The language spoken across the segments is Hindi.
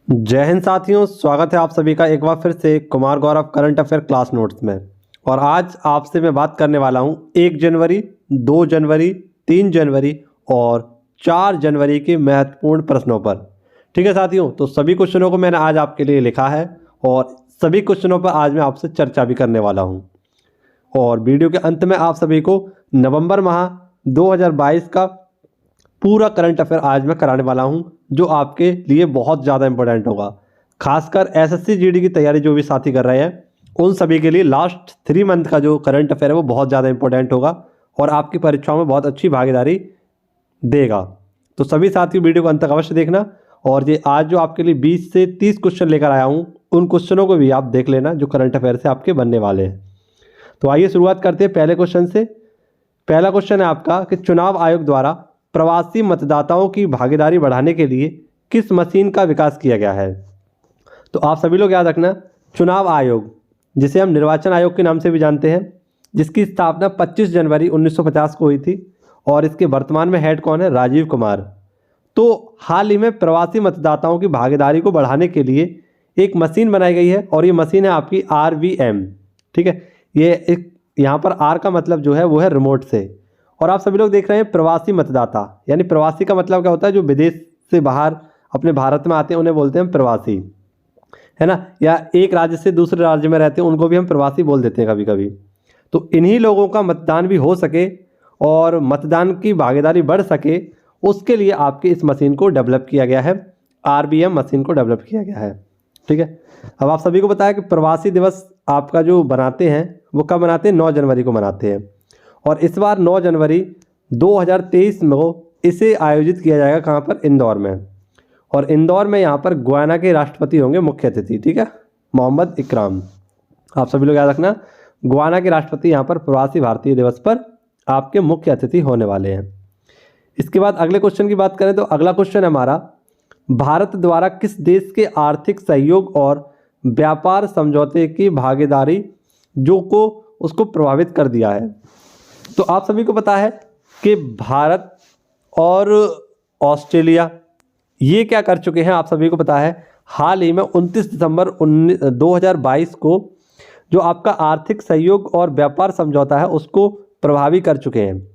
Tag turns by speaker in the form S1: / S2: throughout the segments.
S1: जय हिंद साथियों, स्वागत है आप सभी का एक बार फिर से Kumar Gaurav current affair class notes में। और आज आपसे मैं बात करने वाला हूं 1 जनवरी, 2 जनवरी, 3 जनवरी और 4 जनवरी के महत्वपूर्ण प्रश्नों पर। ठीक है साथियों, तो सभी क्वेश्चनों को मैंने आज आपके लिए लिखा है और सभी क्वेश्चनों पर आज मैं आपसे चर्चा भी करने वाला हूँ। और वीडियो के अंत में आप सभी को नवंबर माह 2022 का पूरा करंट अफेयर आज मैं कराने वाला हूं, जो आपके लिए बहुत ज़्यादा इंपॉर्टेंट होगा। खासकर एसएससी जीडी की तैयारी जो भी साथी कर रहे हैं उन सभी के लिए लास्ट 3 मंथ का जो करंट अफेयर है वो बहुत ज़्यादा इंपॉर्टेंट होगा और आपकी परीक्षाओं में बहुत अच्छी भागीदारी देगा। तो सभी साथी वीडियो को अंत तक अवश्य देखना। और ये आज जो आपके लिए 20 से 30 क्वेश्चन लेकर आया हूँ उन क्वेश्चनों को भी आप देख लेना जो करंट अफेयर से आपके बनने वाले हैं। तो आइए शुरुआत करते हैं पहले क्वेश्चन से। पहला क्वेश्चन है आपका कि चुनाव आयोग द्वारा प्रवासी मतदाताओं की भागीदारी बढ़ाने के लिए किस मशीन का विकास किया गया है। तो आप सभी लोग याद रखना, चुनाव आयोग जिसे हम निर्वाचन आयोग के नाम से भी जानते हैं, जिसकी स्थापना 25 जनवरी 1950 को हुई थी और इसके वर्तमान में हेड कौन है, राजीव कुमार। तो हाल ही में प्रवासी मतदाताओं की भागीदारी को बढ़ाने के लिए एक मशीन बनाई गई है और ये मशीन है आपकी RVM। ठीक है, ये यहाँ पर R का मतलब जो है वो है रिमोट से। और आप सभी लोग देख रहे हैं प्रवासी मतदाता, यानी प्रवासी का मतलब क्या होता है, जो विदेश से बाहर अपने भारत में आते हैं उन्हें बोलते हैं प्रवासी, है ना। या एक राज्य से दूसरे राज्य में रहते हैं उनको भी हम प्रवासी बोल देते हैं कभी कभी। तो इन्हीं लोगों का मतदान भी हो सके और मतदान की भागीदारी बढ़ सके, उसके लिए आपकी इस मशीन को डेवलप किया गया है, RVM मशीन को डेवलप किया गया है। ठीक है, अब आप सभी को बताया कि प्रवासी दिवस आपका जो बनाते हैं वो कब मनाते हैं, 9 जनवरी को मनाते हैं। और इस बार 9 जनवरी 2023 में इसे आयोजित किया जाएगा कहाँ पर, इंदौर में। और इंदौर में यहाँ पर गुयाना के राष्ट्रपति होंगे मुख्य अतिथि। ठीक है, मोहम्मद इकराम। आप सभी लोग याद रखना, गुयाना के राष्ट्रपति यहाँ पर प्रवासी भारतीय दिवस पर आपके मुख्य अतिथि होने वाले हैं। इसके बाद अगले क्वेश्चन की बात करें तो अगला क्वेश्चन है हमारा, भारत द्वारा किस देश के आर्थिक सहयोग और व्यापार समझौते की भागीदारी जो को उसको प्रभावित कर दिया है। तो आप सभी को पता है कि भारत और ऑस्ट्रेलिया ये क्या कर चुके हैं, आप सभी को पता है हाल ही में 29 दिसंबर 2022 को जो आपका आर्थिक सहयोग और व्यापार समझौता है उसको प्रभावी कर चुके हैं।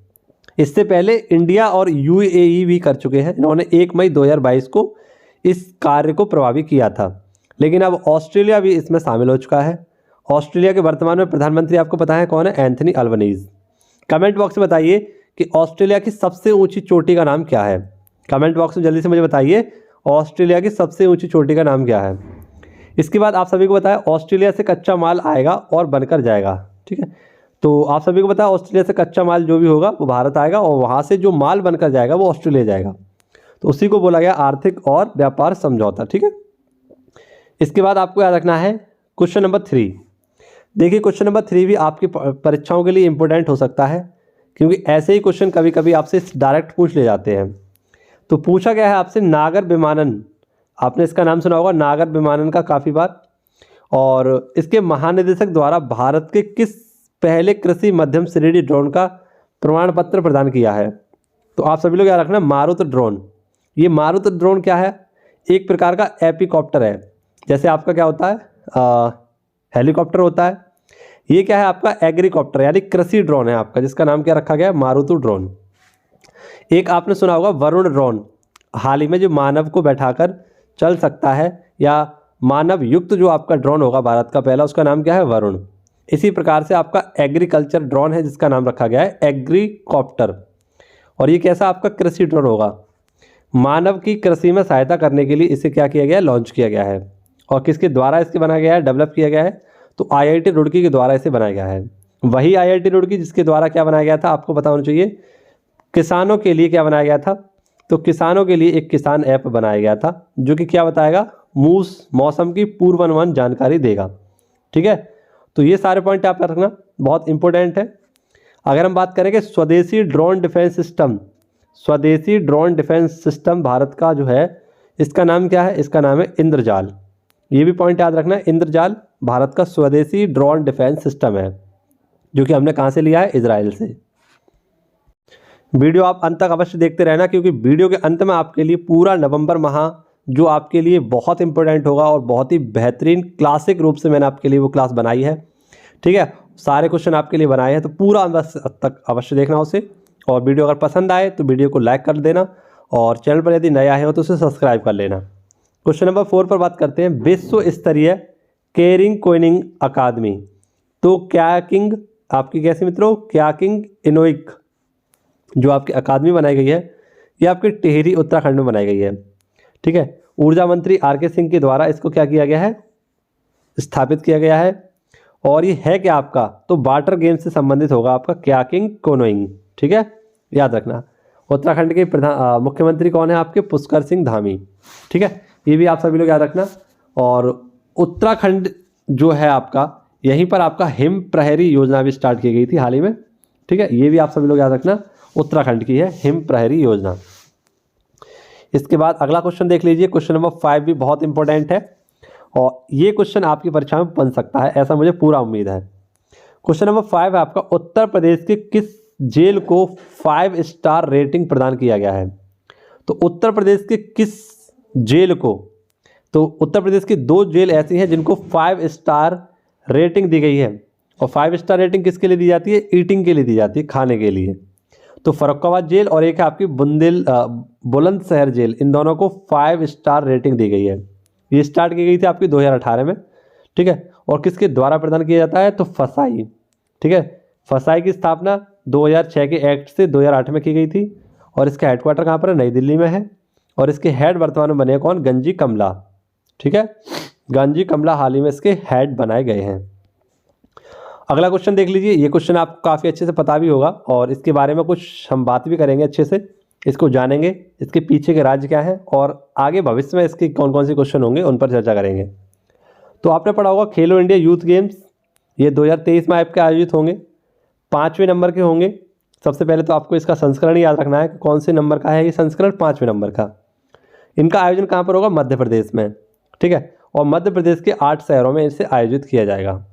S1: इससे पहले इंडिया और UAE भी कर चुके हैं, इन्होंने 1 मई 2022 को इस कार्य को प्रभावी किया था। लेकिन अब ऑस्ट्रेलिया भी इसमें शामिल हो चुका है। ऑस्ट्रेलिया के वर्तमान में प्रधानमंत्री आपको पता है कौन है, एंथनी अल्बनीज़। कमेंट बॉक्स में बताइए कि ऑस्ट्रेलिया की सबसे ऊंची चोटी का नाम क्या है। कमेंट बॉक्स में जल्दी से मुझे बताइए ऑस्ट्रेलिया की सबसे ऊंची चोटी का नाम क्या है। इसके बाद आप सभी को बताया ऑस्ट्रेलिया से कच्चा माल आएगा और बनकर जाएगा। ठीक है, तो आप सभी को पता है ऑस्ट्रेलिया से कच्चा माल जो भी होगा वो भारत आएगा और वहाँ से जो माल बनकर जाएगा वो ऑस्ट्रेलिया जाएगा। तो उसी को बोला गया आर्थिक और व्यापार समझौता। ठीक है, इसके बाद आपको याद रखना है क्वेश्चन नंबर 3। देखिए क्वेश्चन नंबर 3 भी आपकी परीक्षाओं के लिए इंपॉर्टेंट हो सकता है, क्योंकि ऐसे ही क्वेश्चन कभी कभी आपसे डायरेक्ट पूछ ले जाते हैं। तो पूछा गया है आपसे नागर विमानन, आपने इसका नाम सुना होगा नागर विमानन का काफ़ी बार। और इसके महानिदेशक द्वारा भारत के किस पहले कृषि मध्यम श्रेणी ड्रोन का प्रमाण पत्र प्रदान किया है। तो आप सभी लोग याद रखना मारुत ड्रोन। ये मारुत ड्रोन क्या है, एक प्रकार का एपिकॉप्टर है, जैसे आपका क्या होता है हेलीकॉप्टर होता है, ये क्या है आपका एग्रीकॉप्टर यानी कृषि ड्रोन है आपका, जिसका नाम क्या रखा गया है, मारुति ड्रोन। एक आपने सुना होगा वरुण ड्रोन, हाल ही में जो मानव को बैठाकर चल सकता है या मानव युक्त जो आपका ड्रोन होगा भारत का पहला, उसका नाम क्या है, वरुण। इसी प्रकार से आपका एग्रीकल्चर ड्रोन है जिसका नाम रखा गया है एग्रीकॉप्टर। और ये कैसा आपका कृषि ड्रोन होगा, मानव की कृषि में सहायता करने के लिए इसे क्या किया गया है, लॉन्च किया गया है। और किसके द्वारा इसके बनाया गया है, डेवलप किया गया है, तो IIT रुड़की के द्वारा इसे बनाया गया है। वही IIT रुड़की जिसके द्वारा क्या बनाया गया था, आपको पता होना चाहिए, किसानों के लिए क्या बनाया गया था, तो किसानों के लिए एक किसान ऐप बनाया गया था जो कि क्या बताएगा, मौसम की पूर्वानुमान जानकारी देगा। ठीक है, तो ये सारे पॉइंट आप रखना, बहुत इंपॉर्टेंट है। अगर हम बात करें कि स्वदेशी ड्रोन डिफेंस सिस्टम, स्वदेशी ड्रोन डिफेंस सिस्टम भारत का जो है इसका नाम क्या है, इसका नाम है इंद्रजाल। ये भी पॉइंट याद रखना है, इंद्रजाल भारत का स्वदेशी ड्रोन डिफेंस सिस्टम है जो कि हमने कहाँ से लिया है, इजराइल से। वीडियो आप अंत तक अवश्य देखते रहना, क्योंकि वीडियो के अंत में आपके लिए पूरा नवंबर माह जो आपके लिए बहुत इंपॉर्टेंट होगा और बहुत ही बेहतरीन क्लासिक रूप से मैंने आपके लिए वो क्लास बनाई है। ठीक है, सारे क्वेश्चन आपके लिए बनाए हैं, तो पूरा अंत तक अवश्य देखना उसे। और वीडियो अगर पसंद आए तो वीडियो को लाइक कर देना और चैनल पर यदि नया है तो उसे सब्सक्राइब कर लेना। क्वेश्चन नंबर 4 पर बात करते हैं, विश्व स्तरीय केरिंग कोइनिंग अकादमी। तो क्याकिंग आपकी कैसी मित्रों, क्याकिंग इनोइक जो आपकी अकादमी बनाई गई है ये आपके टिहरी उत्तराखंड में बनाई गई है। ठीक है, ऊर्जा मंत्री आर.के. सिंह के द्वारा इसको क्या किया गया है, स्थापित किया गया है। और ये है क्या आपका, तो वाटर गेम से संबंधित होगा आपका क्याकिंग कोनोइंग। ठीक है, याद रखना। उत्तराखंड के मुख्यमंत्री कौन है आपके, पुष्कर सिंह धामी। ठीक है, ये भी आप सभी लोग याद रखना। और उत्तराखंड जो है आपका, यहीं पर आपका हिम प्रहरी योजना भी स्टार्ट की गई थी हाल ही में। ठीक है, ये भी आप सभी लोग याद रखना, उत्तराखंड की है हिम प्रहरी योजना। इसके बाद अगला क्वेश्चन देख लीजिए, क्वेश्चन नंबर 5 भी बहुत इंपॉर्टेंट है और ये क्वेश्चन आपकी परीक्षा में बन सकता है, ऐसा मुझे पूरा उम्मीद है। क्वेश्चन नंबर 5 है आपका, उत्तर प्रदेश के किस जेल को 5 स्टार रेटिंग प्रदान किया गया है। तो उत्तर प्रदेश के किस जेल को, तो उत्तर प्रदेश की 2 जेल ऐसी हैं जिनको 5 स्टार रेटिंग दी गई है। और 5 स्टार रेटिंग किसके लिए दी जाती है, ईटिंग के लिए दी जाती है, खाने के लिए। तो फर्रुखाबाद जेल और एक है आपकी बुलंदशहर जेल, इन दोनों को 5 स्टार रेटिंग दी गई है। ये स्टार्ट की गई थी आपकी 2018 में। ठीक है, और किसके द्वारा प्रदान किया जाता है, तो फसाई। ठीक है, फसाई की स्थापना 2006 के एक्ट से 2008 में की गई थी और इसका हेडक्वार्टर कहाँ पर है, नई दिल्ली में है। और इसके हेड वर्तमान में बने हैं कौन, गंजी कमला। ठीक है, गंजी कमला हाल ही में इसके हेड बनाए गए हैं। अगला क्वेश्चन देख लीजिए, ये क्वेश्चन आपको काफ़ी अच्छे से पता भी होगा और इसके बारे में कुछ हम बात भी करेंगे, अच्छे से इसको जानेंगे, इसके पीछे के राज्य क्या है और आगे भविष्य में इसके कौन कौन से क्वेश्चन होंगे उन पर चर्चा करेंगे। तो आपने पढ़ा होगा खेलो इंडिया यूथ गेम्स, ये 2023 में आपके आयोजित होंगे, 5वें नंबर के होंगे। सबसे पहले तो आपको इसका संस्करण याद रखना है कि कौन से नंबर का है ये संस्करण, 5वें नंबर का। इनका आयोजन कहाँ पर होगा, मध्य प्रदेश में। ठीक है, और मध्य प्रदेश के 8 शहरों में इसे आयोजित किया जाएगा।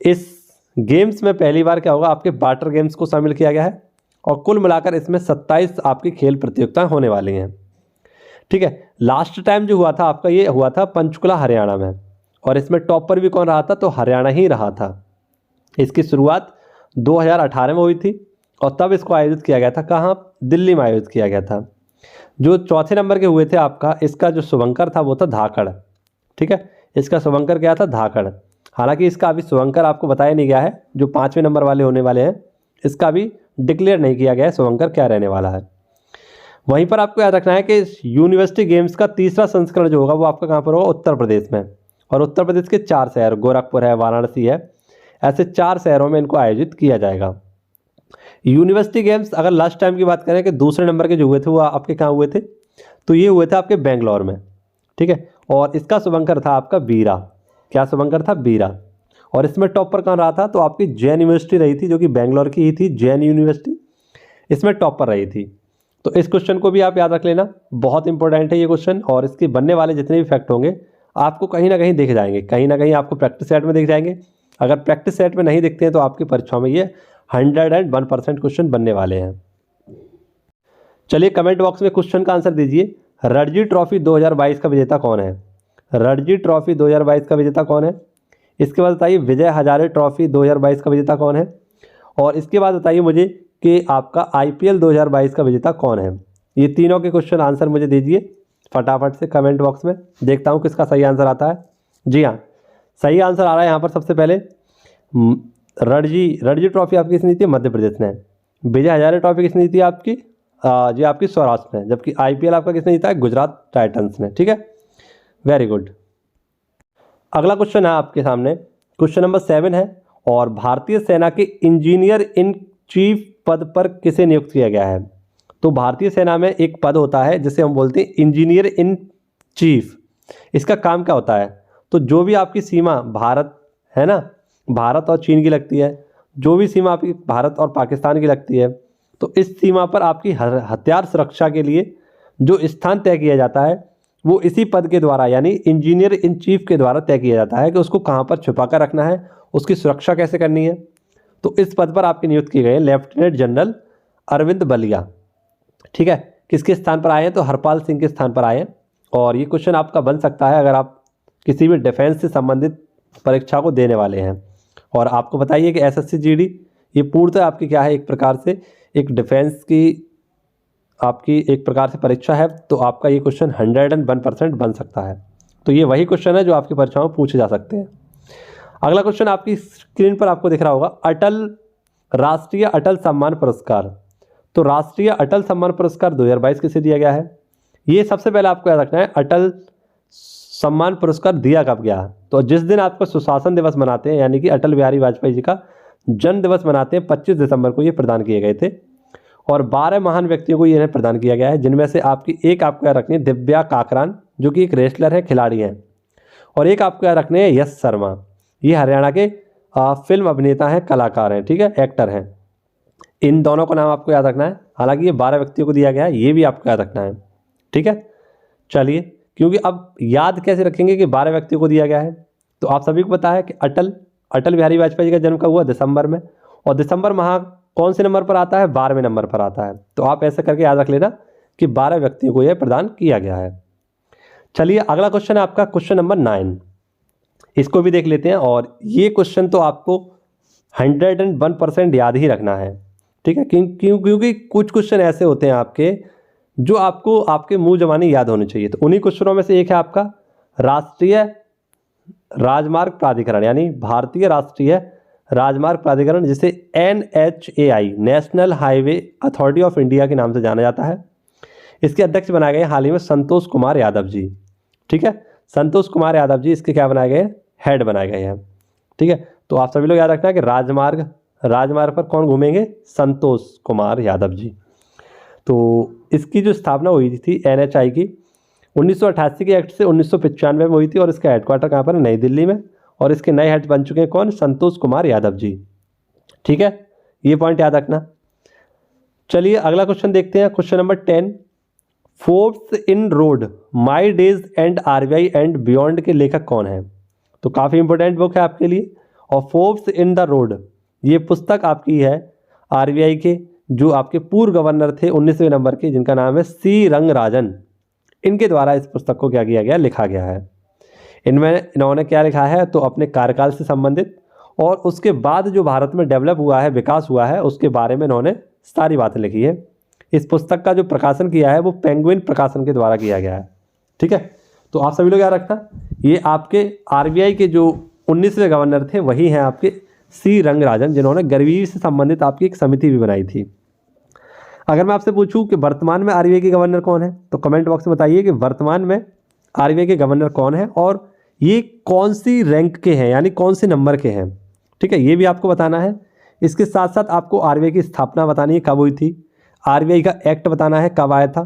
S1: इस गेम्स में पहली बार क्या होगा, आपके वाटर गेम्स को शामिल किया गया है और कुल मिलाकर इसमें 27 आपकी खेल प्रतियोगिताएं होने वाली हैं। ठीक है, लास्ट टाइम जो हुआ था आपका, ये हुआ था पंचकुला हरियाणा में और इसमें टॉपर भी कौन रहा था, तो हरियाणा ही रहा था। इसकी शुरुआत 2018 में हुई थी और तब इसको आयोजित किया गया था कहाँ, दिल्ली में आयोजित किया गया था। जो चौथे नंबर के हुए थे आपका, इसका जो शुभंकर था वो था धाकड़। ठीक है, इसका शुभंकर क्या था, धाकड़। हालांकि इसका अभी शुभंकर आपको बताया नहीं गया है, जो 5वें नंबर वाले होने वाले हैं इसका भी डिक्लेयर नहीं किया गया है शुभंकर क्या रहने वाला है। वहीं पर आपको याद रखना है कि यूनिवर्सिटी गेम्स का 3रा संस्करण जो होगा वो आपका कहाँ पर होगा, उत्तर प्रदेश में। और उत्तर प्रदेश के 4 शहर, गोरखपुर है, वाराणसी है, ऐसे 4 शहरों में इनको आयोजित किया जाएगा। यूनिवर्सिटी गेम्स अगर लास्ट टाइम की बात करें कि दूसरे नंबर के जो हुए थे वो आपके कहाँ हुए थे, तो ये हुए थे आपके बेंगलोर में। ठीक है, और इसका शुभंकर था आपका बीरा। क्या शुभंकर था, बीरा। और इसमें टॉपर कहाँ रहा था, तो आपकी जैन यूनिवर्सिटी रही थी, जो कि बेंगलोर की ही थी, जैन यूनिवर्सिटी इसमें टॉपर रही थी। तो इस क्वेश्चन को भी आप याद रख लेना, बहुत इंपॉर्टेंट है ये क्वेश्चन। और इसके बनने वाले जितने भी फैक्ट होंगे आपको कहीं ना कहीं दिख जाएंगे, कहीं ना कहीं आपको प्रैक्टिस सेट में दिख जाएंगे। अगर प्रैक्टिस सेट में नहीं दिखते हैं तो आपकी परीक्षा में ये 101% क्वेश्चन बनने वाले हैं। चलिए कमेंट बॉक्स में क्वेश्चन का आंसर दीजिए, रणजी ट्रॉफी 2022 का विजेता कौन है। रणजी ट्रॉफी 2022 का विजेता कौन है। इसके बाद बताइए विजय हजारे ट्रॉफी 2022 का विजेता कौन है। और इसके बाद बताइए मुझे कि आपका IPL 2022 का विजेता कौन है। ये तीनों के क्वेश्चन आंसर मुझे दीजिए फटाफट से कमेंट बॉक्स में, देखता हूँ किसका सही आंसर आता है। जी हाँ, सही आंसर आ रहा है यहाँ पर। सबसे पहले रणजी ट्रॉफी आपकी किसने जीती है, मध्य प्रदेश ने। विजय हजारे ट्रॉफी किसने जीती है आपकी, जी आपकी सौराष्ट्र ने। जबकि IPL आपका किसने जीता है, गुजरात टाइटंस ने। ठीक है, वेरी गुड। अगला क्वेश्चन है आपके सामने, क्वेश्चन नंबर 7 है, और भारतीय सेना के इंजीनियर इन चीफ पद पर किसे नियुक्त किया गया है। तो भारतीय सेना में एक पद होता है जिसे हम बोलते हैं इंजीनियर इन चीफ। इसका काम क्या होता है, तो जो भी आपकी सीमा भारत है ना, भारत और चीन की लगती है, जो भी सीमा आपकी भारत और पाकिस्तान की लगती है, तो इस सीमा पर आपकी हथियार सुरक्षा के लिए जो स्थान तय किया जाता है वो इसी पद के द्वारा यानी इंजीनियर इन चीफ के द्वारा तय किया जाता है कि उसको कहाँ पर छुपा कर रखना है, उसकी सुरक्षा कैसे करनी है। तो इस पद पर आपके नियुक्त किए गए लेफ्टिनेंट जनरल अरविंद बलिया। ठीक है, किसके स्थान पर आए हैं, तो हरपाल सिंह के स्थान पर आए हैं। और ये क्वेश्चन आपका बन सकता है अगर आप किसी भी डिफेंस से संबंधित परीक्षा को देने वाले हैं। और आपको बताइए कि एसएससी जीडी ये पूर्णतः आपकी क्या है, एक प्रकार से एक डिफेंस की आपकी एक प्रकार से परीक्षा है, तो आपका ये क्वेश्चन 101% बन सकता है। तो ये वही क्वेश्चन है जो आपकी परीक्षाओं में पूछे जा सकते हैं। अगला क्वेश्चन आपकी स्क्रीन पर आपको दिख रहा होगा, राष्ट्रीय अटल सम्मान पुरस्कार। तो राष्ट्रीय अटल सम्मान पुरस्कार 2022 किसे दिया गया है? ये सबसे पहले आपको याद रखना है, अटल सम्मान पुरस्कार दिया कब गया? तो जिस दिन आपका सुशासन दिवस मनाते हैं, यानी कि अटल बिहारी वाजपेयी जी का जन्म दिवस मनाते हैं, 25 दिसंबर को ये प्रदान किए गए थे। और 12 महान व्यक्तियों को ये प्रदान किया गया है, जिनमें से आपकी एक आपको याद रखनी है दिव्या काकरान, जो कि एक रेसलर है, खिलाड़ी हैं। और एक आपको याद रखने हैं यश शर्मा, ये हरियाणा के फिल्म अभिनेता हैं, कलाकार हैं, ठीक है, एक्टर हैं। इन दोनों का नाम आपको याद रखना है। हालांकि ये 12 व्यक्तियों को दिया गया है, ये भी आपको याद रखना है, ठीक है। चलिए, क्योंकि अब याद कैसे रखेंगे कि 12 व्यक्तियों को दिया गया है, तो आप सभी को पता है कि अटल बिहारी वाजपेयी जी का जन्म कब हुआ? दिसंबर में। और दिसंबर माह कौन से नंबर पर आता है? 12वें नंबर पर आता है। तो आप ऐसे करके याद रख लेना कि 12 व्यक्तियों को यह प्रदान किया गया है। चलिए, अगला क्वेश्चन है आपका क्वेश्चन नंबर 9। इसको भी देख लेते हैं। और ये क्वेश्चन तो आपको 101% याद ही रखना है, ठीक है। क्योंकि कुछ क्वेश्चन ऐसे होते हैं आपके जो आपको आपके मुंह जबानी याद होने चाहिए। तो उन्हीं क्वेश्चनों में से एक है आपका राष्ट्रीय राजमार्ग प्राधिकरण, यानी भारतीय राष्ट्रीय राजमार्ग प्राधिकरण, जिसे NHAI national highway authority of India के नाम से जाना जाता है। इसके अध्यक्ष बनाए गए हाल ही में संतोष कुमार यादव जी, ठीक है। संतोष कुमार यादव जी इसके क्या बनाए गए? हेड बनाए गए हैं, ठीक है। तो आप सभी लोग याद रखना है कि राजमार्ग पर कौन घूमेंगे? संतोष कुमार यादव जी। तो इसकी जो स्थापना हुई थी NHAI की 1988 के एक्ट से 1995 में हुई थी। और इसका हेडक्वार्टर कहाँ पर है? नई दिल्ली में। और इसके नए हेड बन चुके हैं कौन? संतोष कुमार यादव जी, ठीक है। ये पॉइंट याद रखना। चलिए, अगला क्वेश्चन देखते हैं, question number 10। Forbes in road, my days and RBI and beyond के लेखक कौन है? तो काफ़ी इंपॉर्टेंट बुक है आपके लिए। और फोर्ब्स इन द रोड, ये पुस्तक आपकी है RBI के जो आपके पूर्व गवर्नर थे 19वें नंबर के, जिनका नाम है C रंगराजन। इनके द्वारा इस पुस्तक को क्या किया गया? लिखा गया है। इन्होंने क्या लिखा है? तो अपने कार्यकाल से संबंधित और उसके बाद जो भारत में डेवलप हुआ है, विकास हुआ है, उसके बारे में इन्होंने सारी बातें लिखी है। इस पुस्तक का जो प्रकाशन किया है वो पेंगुइन प्रकाशन के द्वारा किया गया है, ठीक है। तो आप सभी लोग याद रखना, ये आपके RBI के जो 19वें गवर्नर थे वही हैं आपके C रंगराजन, जिन्होंने गरीबी से संबंधित आपकी एक समिति भी बनाई थी। अगर मैं आपसे पूछूं कि वर्तमान में RBI के गवर्नर कौन है, तो कमेंट बॉक्स में बताइए कि वर्तमान में RBI के गवर्नर कौन है और ये कौन सी रैंक के हैं, यानी कौन से नंबर के हैं, ठीक है। ये भी आपको बताना है। इसके साथ साथ आपको RBI की स्थापना बतानी है, कब हुई थी, RBI का एक्ट बताना है कब आया था,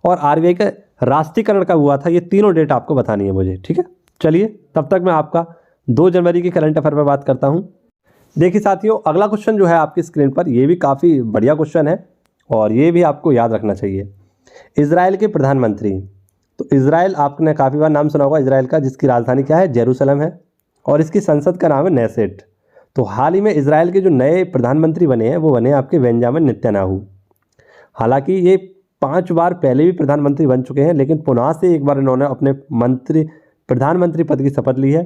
S1: और RBI का राष्ट्रीयकरण कब हुआ था। ये तीनों डेट आपको बतानी है मुझे, ठीक है। चलिए, तब तक मैं आपका 2 जनवरी के करंट अफेयर पर बात करता हूँ। देखिए साथियों, अगला क्वेश्चन जो है आपकी स्क्रीन पर, ये भी काफ़ी बढ़िया क्वेश्चन है और ये भी आपको याद रखना चाहिए। इजराइल के प्रधानमंत्री, तो इजराइल आपने काफ़ी बार नाम सुना होगा इजराइल का, जिसकी राजधानी क्या है? जेरूसलम है। और इसकी संसद का नाम है नेसेट। तो हाल ही में इजराइल के जो नए प्रधानमंत्री बने हैं वो बने आपके बेंजामिन नेतन्याहू। हालांकि ये 5 बार पहले भी प्रधानमंत्री बन चुके हैं, लेकिन पुनः से एक बार इन्होंने अपने प्रधानमंत्री पद की शपथ ली है।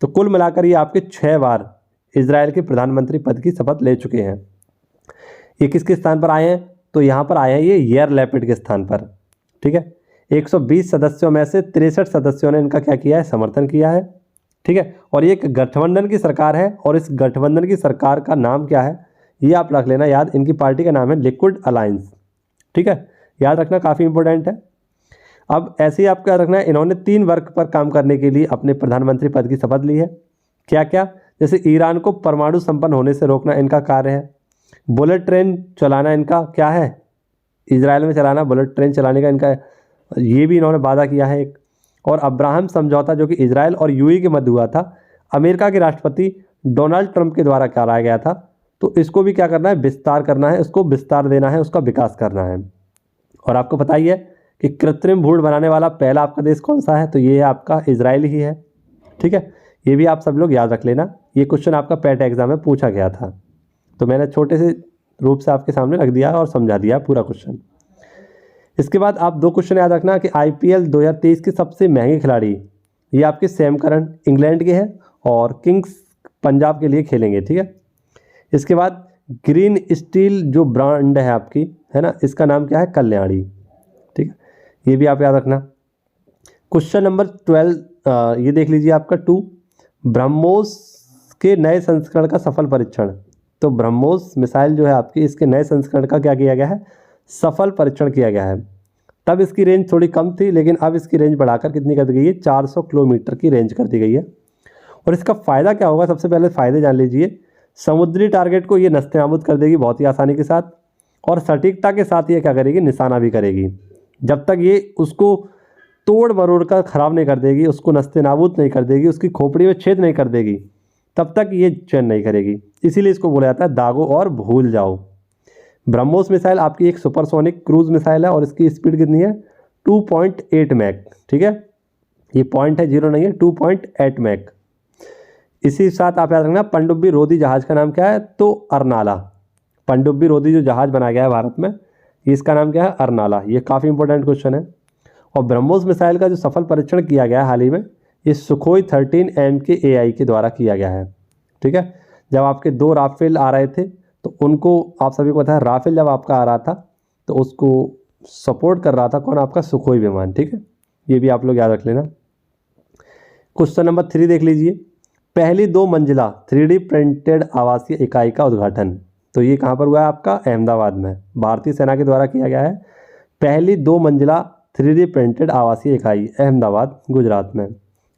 S1: तो कुल मिलाकर ये आपके 6 बार इजराइल के प्रधानमंत्री पद की शपथ ले चुके हैं। ये किसके स्थान पर आए हैं? तो यहाँ पर आए हैं ये यार लैपिड के स्थान पर, ठीक है। 120 सदस्यों में से 63 सदस्यों ने इनका क्या किया है? समर्थन किया है, ठीक है। और ये एक गठबंधन की सरकार है और इस गठबंधन की सरकार का नाम क्या है ये आप रख लेना याद। इनकी पार्टी का नाम है लिक्विड अलायंस, ठीक है। याद रखना, काफ़ी इंपॉर्टेंट है। अब ऐसे ही आपको याद रखना है, इन्होंने 3 वर्ग पर काम करने के लिए अपने प्रधानमंत्री पद की शपथ ली है। क्या क्या? जैसे ईरान को परमाणु संपन्न होने से रोकना इनका कार्य है। बुलेट ट्रेन चलाना इनका क्या है? इजराइल में चलाना, बुलेट ट्रेन चलाने का इनका ये भी इन्होंने वादा किया है एक। और अब्राहम समझौता जो कि इजराइल और UAE के मध्य हुआ था, अमेरिका के राष्ट्रपति डोनाल्ड ट्रंप के द्वारा कराया गया था। तो इसको भी क्या करना है? विस्तार करना है, उसको विस्तार देना है, उसका विकास करना है। और आपको पता ही है कि कृत्रिम भ्रूण बनाने वाला पहला आपका देश कौन सा है? तो ये आपका इजराइल ही है, ठीक है। ये भी आप सब लोग याद रख लेना। ये क्वेश्चन आपका पैट एग्जाम में पूछा गया था, तो मैंने छोटे से रूप से आपके सामने रख दिया और समझा दिया पूरा क्वेश्चन। इसके बाद आप 2 क्वेश्चन याद रखना कि IPL 2023 के सबसे महंगे खिलाड़ी, ये आपके सैम करन इंग्लैंड के हैं और किंग्स पंजाब के लिए खेलेंगे, ठीक है। इसके बाद ग्रीन स्टील जो ब्रांड है आपकी, है ना, इसका नाम क्या है, कल्याणी, ठीक है, ये भी आप याद रखना। क्वेश्चन नंबर 12 ये देख लीजिए आपका 2, ब्रह्मोस के नए संस्करण का सफल परीक्षण। तो ब्रह्मोस मिसाइल जो है आपकी, इसके नए संस्करण का क्या किया गया है, सफल परीक्षण किया गया है। तब इसकी रेंज थोड़ी कम थी, लेकिन अब इसकी रेंज बढ़ाकर कितनी कर दी गई है, 400 किलोमीटर की रेंज कर दी गई है। और इसका फ़ायदा क्या होगा, सबसे पहले फ़ायदे जान लीजिए। समुद्री टारगेट को ये नस्ते-नाबूद कर देगी बहुत ही आसानी के साथ, और सटीकता के साथ ये क्या करेगी, निशाना भी करेगी। जब तक ये उसको तोड़ मरोड़ कर ख़राब नहीं कर देगी, उसको नस्ते-नाबूद नहीं कर देगी, उसकी खोपड़ी में छेद नहीं कर देगी, तब तक ये चैन नहीं करेगी। इसीलिए इसको बोला जाता है दागो और भूल जाओ। ब्रह्मोस मिसाइल आपकी एक सुपरसोनिक क्रूज मिसाइल है और इसकी स्पीड कितनी है, 2.8 मैक, ठीक है, ये पॉइंट है, जीरो नहीं है, 2.8 मैक। इसी साथ आप याद रखना पनडुब्बी रोधी जहाज का नाम क्या है, तो अरनाला। पनडुब्बी रोधी जो जहाज बनाया गया है भारत में, इसका नाम क्या है, अरनाला। ये काफ़ी इंपॉर्टेंट क्वेश्चन है। और ब्रह्मोस मिसाइल का जो सफल परीक्षण किया गया है हाल ही में, ये सुखोई 13 MKAI के द्वारा किया गया है, ठीक है। जब आपके 2 राफेल आ रहे थे तो उनको, आप सभी को पता है, राफेल जब आपका आ रहा था तो उसको सपोर्ट कर रहा था कौन, आपका सुखोई विमान, ठीक है, ये भी आप लोग याद रख लेना। क्वेश्चन नंबर 3 देख लीजिए, पहली 2 मंजिला 3D प्रिंटेड आवासीय इकाई का उद्घाटन। तो ये कहाँ पर हुआ है, आपका अहमदाबाद में, भारतीय सेना के द्वारा किया गया है। पहली 2 मंजिला 3D प्रिंटेड आवासीय इकाई, अहमदाबाद गुजरात में।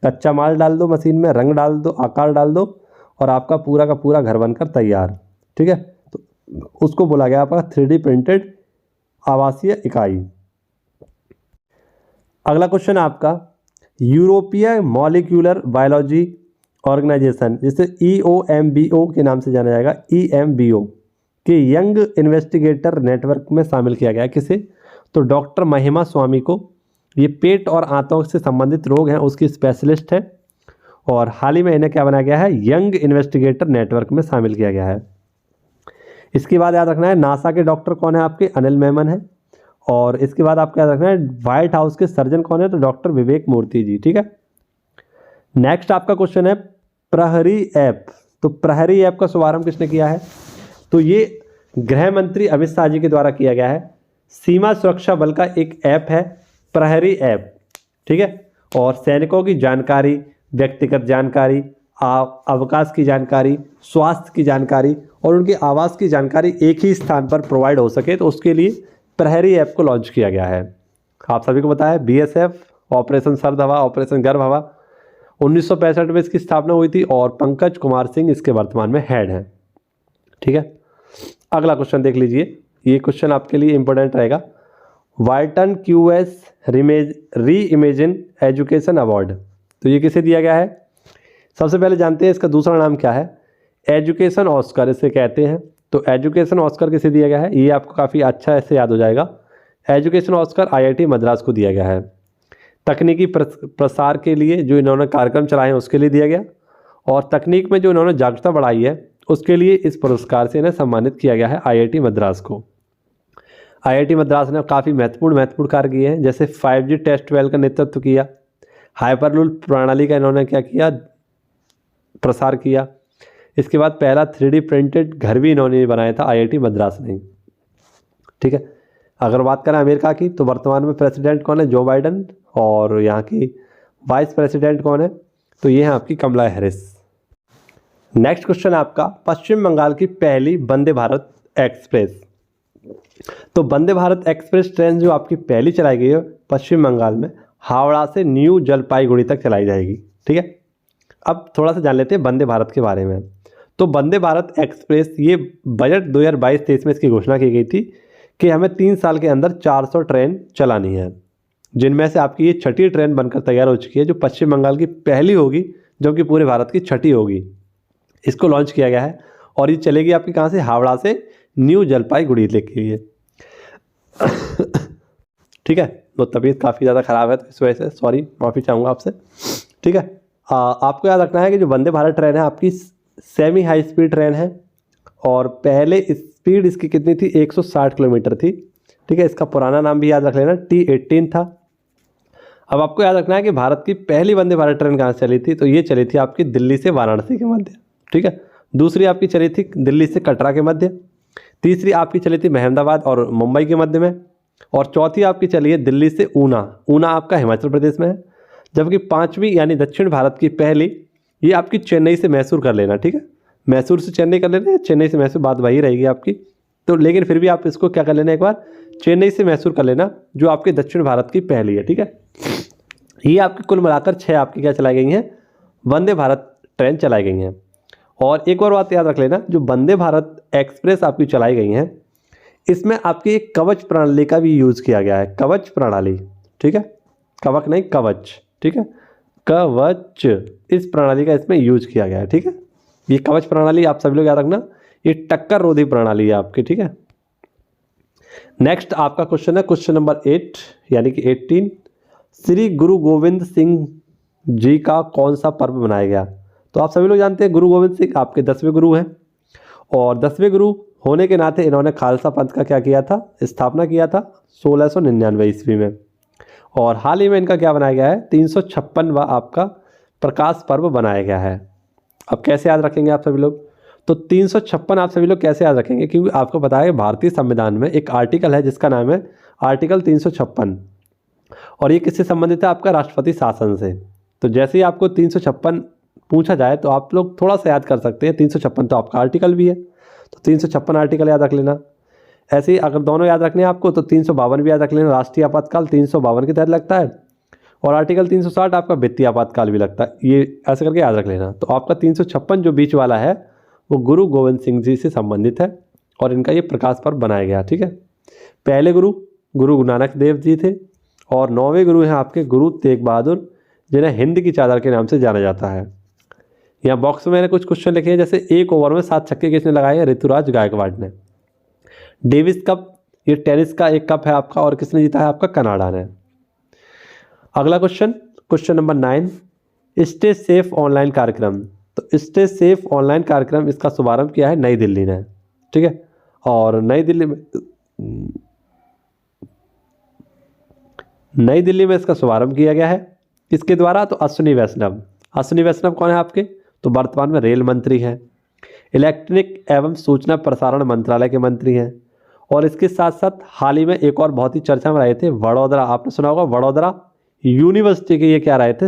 S1: कच्चा माल डाल दो मशीन में, रंग डाल दो, आकार डाल दो, और आपका पूरा का पूरा घर बनकर तैयार, ठीक है। तो उसको बोला गया आपका 3D प्रिंटेड आवासीय इकाई। अगला क्वेश्चन आपका, यूरोपीय मॉलिक्यूलर बायोलॉजी ऑर्गेनाइजेशन, जिसे EOMBO के नाम से जाना जाएगा, EMBO के यंग इन्वेस्टिगेटर नेटवर्क में शामिल किया गया है किसे, तो डॉक्टर महिमा स्वामी को। ये पेट और आंतों से संबंधित रोग हैं उसकी स्पेशलिस्ट है, और हाल ही में इन्हें क्या बनाया गया है, यंग इन्वेस्टिगेटर नेटवर्क में शामिल किया गया है। इसके बाद याद रखना है नासा के डॉक्टर कौन है, आपके अनिल मेमन है। और इसके बाद आपको याद रखना है व्हाइट हाउस के सर्जन कौन है, तो डॉक्टर विवेक मूर्ति जी, ठीक है। नेक्स्ट आपका क्वेश्चन है प्रहरी ऐप। तो प्रहरी ऐप का शुभारंभ किसने किया है, तो ये गृह मंत्री अमित शाह जी के द्वारा किया गया है। सीमा सुरक्षा बल का एक ऐप है प्रहरी ऐप, ठीक है। और सैनिकों की जानकारी, व्यक्तिगत जानकारी, अवकाश की जानकारी, स्वास्थ्य की जानकारी और उनके आवास की जानकारी एक ही स्थान पर प्रोवाइड हो सके, तो उसके लिए प्रहरी ऐप को लॉन्च किया गया है। आप सभी को पता है BSF, ऑपरेशन सर्द हवा, ऑपरेशन गर्म हवा, 1965 में इसकी स्थापना हुई थी और पंकज कुमार सिंह इसके वर्तमान में हेड हैं, ठीक है। अगला क्वेश्चन देख लीजिए, ये क्वेश्चन आपके लिए इंपॉर्टेंट रहेगा। वाल्टन QS री इमेजिन एजुकेशन अवार्ड, तो ये किसे दिया गया है, सबसे पहले जानते हैं इसका दूसरा नाम क्या है, एजुकेशन ऑस्कर इसे कहते हैं। तो एजुकेशन ऑस्कर किसे दिया गया है, ये आपको काफ़ी अच्छा ऐसे याद हो जाएगा। एजुकेशन ऑस्कर IIT मद्रास को दिया गया है। तकनीकी प्रसार के लिए जो इन्होंने कार्यक्रम चलाए हैं उसके लिए दिया गया, और तकनीक में जो इन्होंने जागरूकता बढ़ाई है उसके लिए इस पुरस्कार से इन्हें सम्मानित किया गया है IIT मद्रास को। IIT मद्रास ने काफ़ी महत्वपूर्ण कार्य किए हैं, जैसे 5G टेस्ट वेल का नेतृत्व किया, हाइपरलूप प्रणाली का इन्होंने क्या किया, प्रसार किया। इसके बाद पहला 3D प्रिंटेड घर भी इन्होंने बनाया था IIT मद्रास ने, ठीक है। अगर बात करें अमेरिका की, तो वर्तमान में प्रेसिडेंट कौन है, जो बाइडन, और यहाँ की वाइस प्रेसिडेंट कौन है, तो ये है आपकी कमला हैरिस। नेक्स्ट क्वेश्चन आपका, पश्चिम बंगाल की पहली वंदे भारत एक्सप्रेस। तो वंदे भारत एक्सप्रेस ट्रेन जो आपकी पहली चलाई गई है पश्चिम बंगाल में, हावड़ा से न्यू जलपाईगुड़ी तक चलाई जाएगी, ठीक है। अब थोड़ा सा जान लेते हैं वंदे भारत के बारे में। तो वंदे भारत एक्सप्रेस, ये बजट 2022-23 में इसकी घोषणा की गई थी कि हमें 3 साल के अंदर 400 ट्रेन चलानी है, जिनमें से आपकी ये 6ठी ट्रेन बनकर तैयार हो चुकी है, जो पश्चिम बंगाल की पहली होगी, जो कि पूरे भारत की 6ठी होगी। इसको लॉन्च किया गया है और ये चलेगी आपकी कहाँ से, हावड़ा से न्यू जलपाईगुड़ी के लिए, ठीक है। तो तबीयत काफ़ी ज़्यादा ख़राब है, तो इस वजह से सॉरी, माफ़ी चाहूँगा आपसे, ठीक है। आपको याद रखना है कि जो वंदे भारत ट्रेन है आपकी सेमी हाई स्पीड ट्रेन है, और पहले स्पीड इसकी कितनी थी, 160 किलोमीटर थी, ठीक है, इसका पुराना नाम भी याद रख लेना, T18 था। अब आपको याद रखना है कि भारत की पहली वंदे भारत ट्रेन कहाँ से चली थी, तो ये चली थी आपकी दिल्ली से वाराणसी के मध्य, ठीक है। दूसरी आपकी चली थी दिल्ली से कटरा के मध्य। तीसरी आपकी चली थी अहमदाबाद और मुंबई के मध्य में। और चौथी आपकी चली है दिल्ली से ऊना, ऊना आपका हिमाचल प्रदेश में है। जबकि पाँचवीं यानी दक्षिण भारत की पहली, ये आपकी चेन्नई से मैसूर कर लेना, ठीक है। मैसूर से चेन्नई कर लेना, चेन्नई से मैसूर, बात वही रहेगी आपकी। तो लेकिन फिर भी आप इसको क्या कर लेना, एक बार चेन्नई से मैसूर कर लेना, जो आपके दक्षिण भारत की पहली है, ठीक है। ये आपकी कुल मिलाकर 6 आपकी क्या चलाई गई हैं, वंदे भारत ट्रेन चलाई गई हैं। और एक और बात याद रख लेना, जो वंदे भारत एक्सप्रेस आपकी चलाई गई हैं, इसमें आपकी एक कवच प्रणाली का भी यूज़ किया गया है, कवच प्रणाली, ठीक है, कवच नहीं कवच, ठीक है, कवच, इस प्रणाली का इसमें यूज किया गया है, ठीक है। ये कवच प्रणाली आप सभी लोग याद रखना, ये टक्कर रोधी प्रणाली है आपकी, ठीक है। नेक्स्ट आपका क्वेश्चन है क्वेश्चन नंबर 8 यानी कि 18, श्री गुरु गोविंद सिंह जी का कौन सा पर्व मनाया गया। तो आप सभी लोग जानते हैं गुरु गोविंद सिंह आपके 10वें गुरु हैं, और 10वें गुरु होने के नाते इन्होंने खालसा पंथ का क्या किया था, स्थापना किया था 1699 ईस्वी में। और हाल ही में इनका क्या बनाया गया है, 356वां आपका प्रकाश पर्व बनाया गया है। अब कैसे याद रखेंगे आप सभी लोग, तो 356 आप सभी लोग कैसे याद रखेंगे, क्योंकि आपको पता है भारतीय संविधान में एक आर्टिकल है जिसका नाम है आर्टिकल 356, और ये किससे संबंधित है, आपका राष्ट्रपति शासन से। तो जैसे ही आपको 356 पूछा जाए तो आप लोग थोड़ा सा याद कर सकते हैं, 356 तो आपका आर्टिकल भी है, तो 356 आर्टिकल याद रख लेना। ऐसे ही अगर दोनों याद रखने हैं आपको तो 352 भी याद रख लेना, राष्ट्रीय आपातकाल 352 के तहत लगता है, और आर्टिकल 360 आपका वित्तीय आपातकाल भी लगता है, ये ऐसे करके याद रख लेना। तो आपका 356 जो बीच वाला है वो गुरु गोविंद सिंह जी से संबंधित है, और इनका ये प्रकाश पर्व बनाया गया, ठीक है। पहले गुरु गुरु नानक देव जी थे, और 9वें गुरु हैं आपके गुरु तेग बहादुर, जिन्हें हिंद की चादर के नाम से जाना जाता है। यहाँ बॉक्स में मैंने कुछ क्वेश्चन लिखे हैं, जैसे एक ओवर में 7 छक्के किसने लगाए हैं, ऋतुराज गायकवाड़ ने। डेविस कप, ये टेनिस का एक कप है आपका, और किसने जीता है, आपका कनाडा ने। अगला question, question number 9, stay safe online कार्यक्रम। तो स्टे सेफ ऑनलाइन कार्यक्रम इसका शुभारंभ किया है नई दिल्ली ने, ठीक है। और नई दिल्ली में इसका शुभारंभ किया गया है किसके द्वारा, तो अश्विनी वैष्णव। अश्विनी वैष्णव कौन है आपके, तो वर्तमान में रेल मंत्री हैं, इलेक्ट्रॉनिक एवं सूचना प्रसारण मंत्रालय के मंत्री हैं। और इसके साथ साथ हाल ही में एक और बहुत ही चर्चा में रहे थे, वडोदरा, आपने सुना होगा वडोदरा यूनिवर्सिटी के ये क्या रहे थे,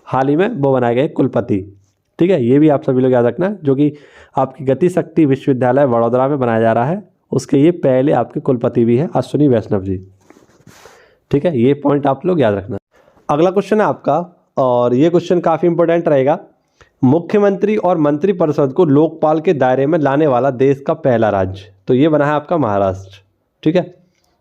S1: हाल ही में वो बनाए गए कुलपति, ठीक है। ये भी आप सभी लोग याद रखना, जो कि आपकी गति शक्ति विश्वविद्यालय वडोदरा में बनाया जा रहा है, उसके ये पहले आपके कुलपति भी हैं अश्विनी वैष्णव जी, ठीक है। ये पॉइंट आप लोग याद रखना। अगला क्वेश्चन है आपका, और ये क्वेश्चन काफ़ी इंपॉर्टेंट रहेगा, मुख्यमंत्री और मंत्रिपरिषद को लोकपाल के दायरे में लाने वाला देश का पहला राज्य, तो ये बना है आपका महाराष्ट्र, ठीक है।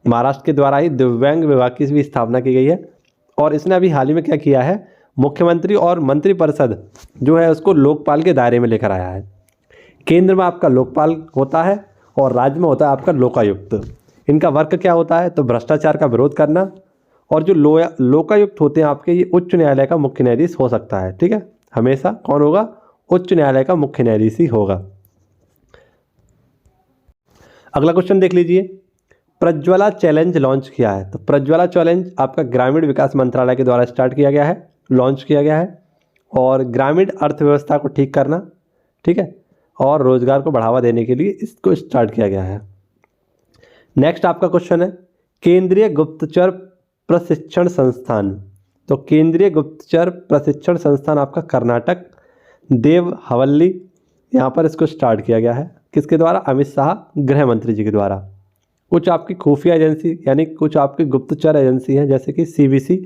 S1: महाराष्ट्र के द्वारा ही दिव्यांग विभाग की भी स्थापना की गई है, और इसने अभी हाल ही में क्या किया है, मुख्यमंत्री और मंत्रिपरिषद जो है उसको लोकपाल के दायरे में लेकर आया है। केंद्र में आपका लोकपाल होता है, और राज्य में होता है आपका लोकायुक्त। इनका वर्क क्या होता है, तो भ्रष्टाचार का विरोध करना, और जो लोकायुक्त होते हैं आपके, ये उच्च न्यायालय का मुख्य न्यायाधीश हो सकता है, ठीक है। हमेशा कौन होगा, उच्च न्यायालय का मुख्य न्यायाधीश ही होगा। अगला क्वेश्चन देख लीजिए, प्रज्वला चैलेंज लॉन्च किया है। तो प्रज्वला चैलेंज आपका ग्रामीण विकास मंत्रालय के द्वारा स्टार्ट किया गया है, लॉन्च किया गया है, और ग्रामीण अर्थव्यवस्था को ठीक करना, ठीक है, और रोजगार को बढ़ावा देने के लिए इसको स्टार्ट किया गया है। नेक्स्ट आपका क्वेश्चन है, केंद्रीय गुप्तचर प्रशिक्षण संस्थान। तो केंद्रीय गुप्तचर प्रशिक्षण संस्थान आपका कर्नाटक देव हवल्ली, यहाँ पर इसको स्टार्ट किया गया है, किसके द्वारा, अमित शाह गृह मंत्री जी के द्वारा। कुछ आपकी खुफिया एजेंसी यानी कुछ आपकी गुप्तचर एजेंसी हैं, जैसे कि CVC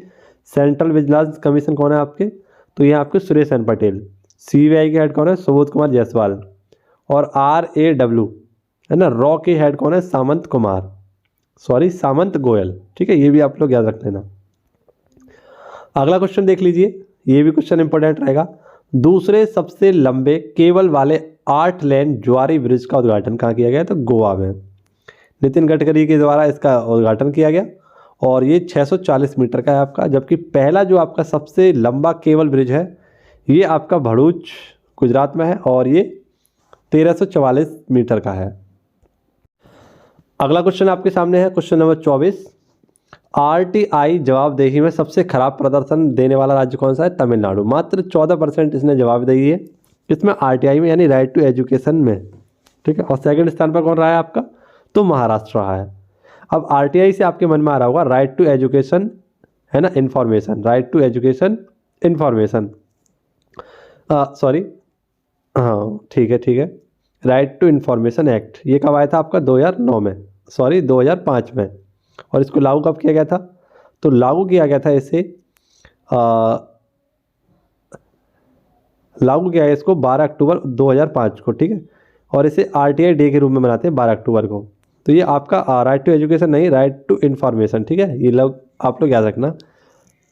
S1: सेंट्रल विजिलेंस कमीशन कौन है आपके, तो ये आपके सुरेश एन पटेल। CBI के हेड कौन है, सुबोध कुमार जायसवाल। और RAW है ना, रॉ के हेड कौन है, सामंत गोयल, ठीक है। ये भी आप लोग याद रख लेना। अगला क्वेश्चन देख लीजिए, ये भी क्वेश्चन इंपॉर्टेंट रहेगा, दूसरे सबसे लंबे केबल वाले 8 लेन ज्वारी ब्रिज का उद्घाटन कहाँ किया गया, तो गोवा में नितिन गडकरी के द्वारा इसका उद्घाटन किया गया, और ये 640 मीटर का है आपका। जबकि पहला जो आपका सबसे लंबा केबल ब्रिज है ये आपका भरूच गुजरात में है, और ये 1344 मीटर का है। अगला क्वेश्चन आपके सामने है क्वेश्चन नंबर 24। आरटीआई जवाबदेही में सबसे खराब प्रदर्शन देने वाला राज्य कौन सा है? तमिलनाडु। मात्र 14% इसने जवाबदेही है इसमें आरटीआई में, यानी राइट टू एजुकेशन में। ठीक है, और सेकंड स्थान पर कौन रहा है आपका? तो महाराष्ट्र रहा है। अब आरटीआई से आपके मन में आ रहा होगा राइट टू एजुकेशन है ना, information, right to education information, sorry, हाँ ठीक है, राइट टू इंफॉर्मेशन एक्ट, ये कब आया था आपका? 2009 में, सॉरी 2005 में। और इसको लागू कब किया गया था? तो लागू किया गया था इसे लागू किया है इसको 12 अक्टूबर 2005 को। ठीक है, और इसे आरटीआई डे के रूप में मनाते हैं 12 अक्टूबर को। तो ये आपका राइट टू एजुकेशन नहीं, राइट टू इन्फॉर्मेशन। ठीक है, ये लोग आप लोग याद रखना,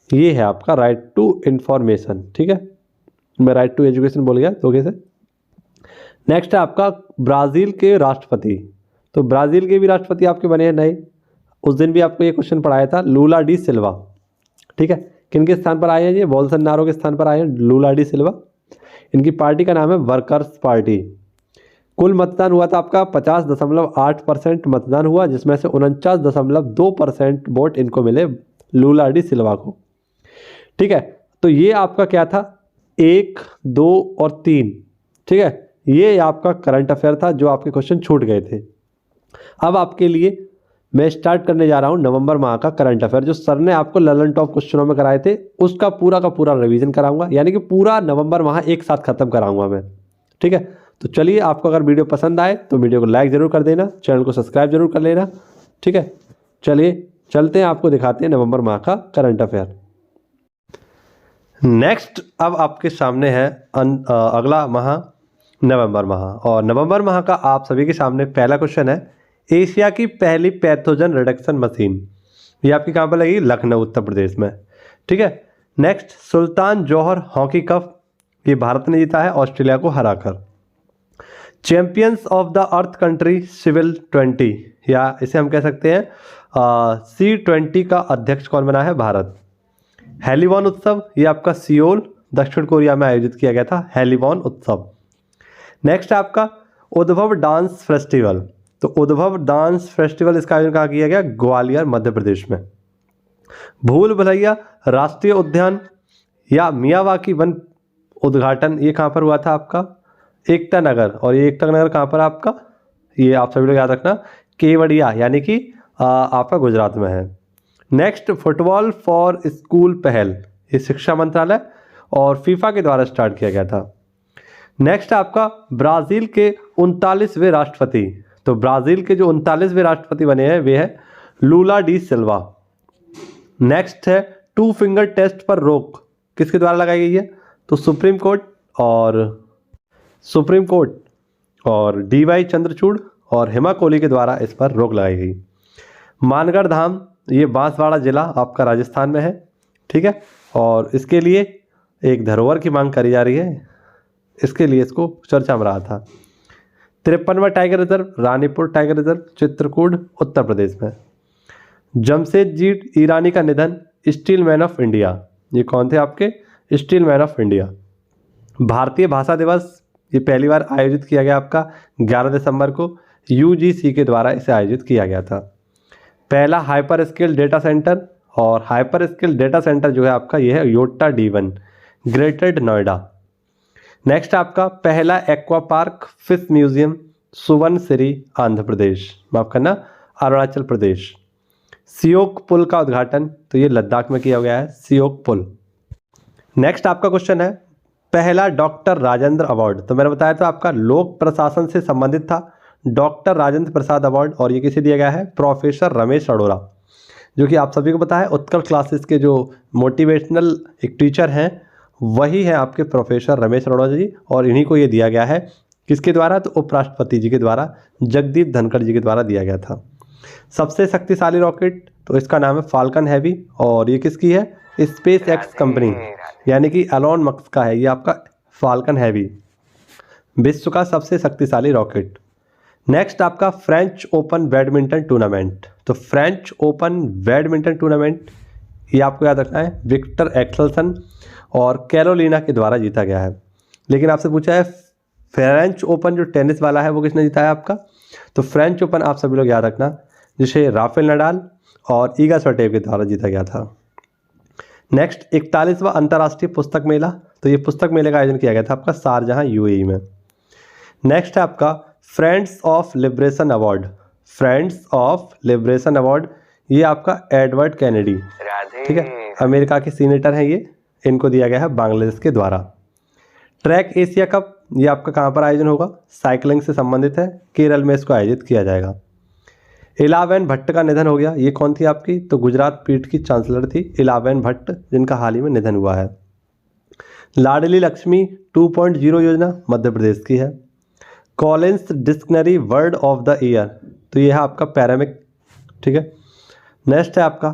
S1: ये है आपका राइट टू इन्फॉर्मेशन। ठीक है, मैं राइट टू एजुकेशन बोल गया धोखे से। नेक्स्ट है आपका ब्राज़ील के राष्ट्रपति। तो ब्राज़ील के भी राष्ट्रपति आपके बने हैं नए, उस दिन भी आपको ये क्वेश्चन पढ़ाया था, लूला डी सिल्वा। ठीक है, किनके स्थान पर आए हैं ये? बोल्सोनारो के स्थान पर आए हैं लूला डी सिल्वा। इनकी पार्टी का नाम है वर्कर्स पार्टी। कुल मतदान हुआ था आपका 50.8% मतदान हुआ, जिसमें से 49.2% वोट इनको मिले, लूला डी सिल्वा को। ठीक है, तो ये आपका क्या था? 1, 2 और 3। ठीक है, ये आपका करंट अफेयर था जो आपके क्वेश्चन छूट गए थे। अब आपके लिए मैं स्टार्ट करने जा रहा हूँ नवंबर माह का करंट अफेयर, जो सर ने आपको ललन टॉप क्वेश्चनों में कराए थे, उसका पूरा का पूरा रिवीजन कराऊंगा, यानी कि पूरा नवंबर माह एक साथ खत्म कराऊंगा मैं। ठीक है, तो चलिए, आपको अगर वीडियो पसंद आए तो वीडियो को लाइक ज़रूर कर देना, चैनल को सब्सक्राइब जरूर कर लेना। ठीक है, चलिए चलते हैं, आपको दिखाते हैं नवंबर माह का करंट अफेयर। नेक्स्ट अब आपके सामने है अगला माह नवंबर माह, और नवंबर माह का आप सभी के सामने पहला क्वेश्चन है, एशिया की पहली पैथोजन रिडक्शन मशीन, ये आपकी कहाँ पर लगी? लखनऊ उत्तर प्रदेश में। ठीक है, next Sultan Johor hockey cup, ये भारत ने जीता है ऑस्ट्रेलिया को हराकर। Champions of the earth country civil 20, या इसे हम कह सकते हैं C20 का अध्यक्ष कौन बना है? भारत। हेलीवॉन उत्सव, ये आपका सियोल दक्षिण कोरिया में आयोजित किया गया था, हेलीवॉन उत्सव। नेक्स्ट आपका उद्भव डांस फेस्टिवल, तो उद्भव डांस फेस्टिवल इसका आयोजन कहाँ किया गया? ग्वालियर मध्य प्रदेश में। भूल भुलैया राष्ट्रीय उद्यान या मियावाकी वन उद्घाटन, ये कहाँ पर हुआ था आपका? एकता नगर, और ये एकता नगर कहाँ पर आपका? ये आप सभी लोग याद रखना, केवड़िया, यानी कि आपका गुजरात में है। नेक्स्ट फुटबॉल फॉर स्कूल पहल, ये शिक्षा मंत्रालय और फीफा के द्वारा स्टार्ट किया गया था। नेक्स्ट आपका ब्राज़ील के 39वें राष्ट्रपति, तो ब्राज़ील के जो 39वें राष्ट्रपति बने हैं वे है लूला डी सिल्वा। नेक्स्ट है 2 फिंगर टेस्ट पर रोक, किसके द्वारा लगाई गई है? तो सुप्रीम कोर्ट और DY चंद्रचूड़ और हेमा कोहली के द्वारा इस पर रोक लगाई गई। मानगढ़ धाम, ये बांसवाड़ा जिला आपका राजस्थान में है। ठीक है, और इसके लिए एक धरोहर की मांग करी जा रही है, इसके लिए इसको चर्चा में रहा था। 53वां tiger reserve Ranipur tiger reserve Chitrakoot Uttar Pradesh में। जमशेदजी ईरानी का निधन, स्टील मैन ऑफ इंडिया, ये कौन थे आपके? Steel man of India. भारतीय भाषा दिवस, ये पहली बार आयोजित किया गया आपका 11 दिसंबर को, UGC के द्वारा इसे आयोजित किया गया था। पहला हाइपर स्केल डेटा सेंटर, और हाइपर स्केल डेटा सेंटर जो है आपका ये है Yotta D1 greater Noida. Next आपका पहला aqua park fish museum Suvarnasiri Andhra Pradesh, माफ करना अरुणाचल प्रदेश। सियोक पुल का उद्घाटन, तो ये लद्दाख में किया गया है, सियोक पुल। नेक्स्ट आपका क्वेश्चन है पहला डॉक्टर राजेंद्र अवार्ड, तो मैंने बताया था आपका लोक प्रशासन से संबंधित था, डॉक्टर राजेंद्र प्रसाद अवार्ड, और ये किसे दिया गया है? प्रोफेसर रमेश अरोड़ा, जो कि आप सभी को पता है उत्कल क्लासेस के जो मोटिवेशनल एक टीचर हैं वही है आपके प्रोफेसर रमेश अरोड़ा जी, और इन्हीं को ये दिया गया है, किसके द्वारा? तो उपराष्ट्रपति जी के द्वारा, जगदीप धनखड़ जी के द्वारा दिया गया था। सबसे शक्तिशाली रॉकेट, तो इसका नाम है फाल्कन हैवी, और ये किसकी है? स्पेस एक्स कंपनी, यानी कि एलोन मस्क का है ये आपका फाल्कन हैवी, विश्व का सबसे शक्तिशाली रॉकेट। नेक्स्ट आपका फ्रेंच ओपन बैडमिंटन टूर्नामेंट, तो फ्रेंच ओपन बैडमिंटन टूर्नामेंट ये आपको याद रखना है, विक्टर एक्सेल्सन और कैरोलिना के द्वारा जीता गया है। लेकिन आपसे पूछा है फ्रेंच ओपन जो टेनिस वाला है वो किसने जीता है आपका? तो फ्रेंच ओपन आप सभी लोग याद रखना, जिसे राफेल नडाल और ईगा स्विएटेक के द्वारा जीता गया था। नेक्स्ट 41वां अंतर्राष्ट्रीय पुस्तक मेला, तो ये पुस्तक मेले का आयोजन किया गया था आपका शारजहां यूएई में। नेक्स्ट है आपका friends of liberation award. Friends of liberation award ये आपका एडवर्ड कैनेडी, ठीक है, अमेरिका के सीनेटर हैं ये, इनको दिया गया है बांग्लादेश के द्वारा। ट्रैक एशिया कप ये आपका कहाँ पर आयोजन होगा, साइकिलिंग से संबंधित है, केरल में इसको आयोजित किया जाएगा। इलाबेन भट्ट का निधन हो गया, ये कौन थी आपकी, तो गुजरात पीठ की चांसलर थी इलाबेन भट्ट, जिनका हाल ही में निधन हुआ है। लाडली लक्ष्मी 2.0 योजना मध्य प्रदेश की है। Collins dictionary word of the year, तो यह है आपका पैरामिक, ठीक है। नेक्स्ट है आपका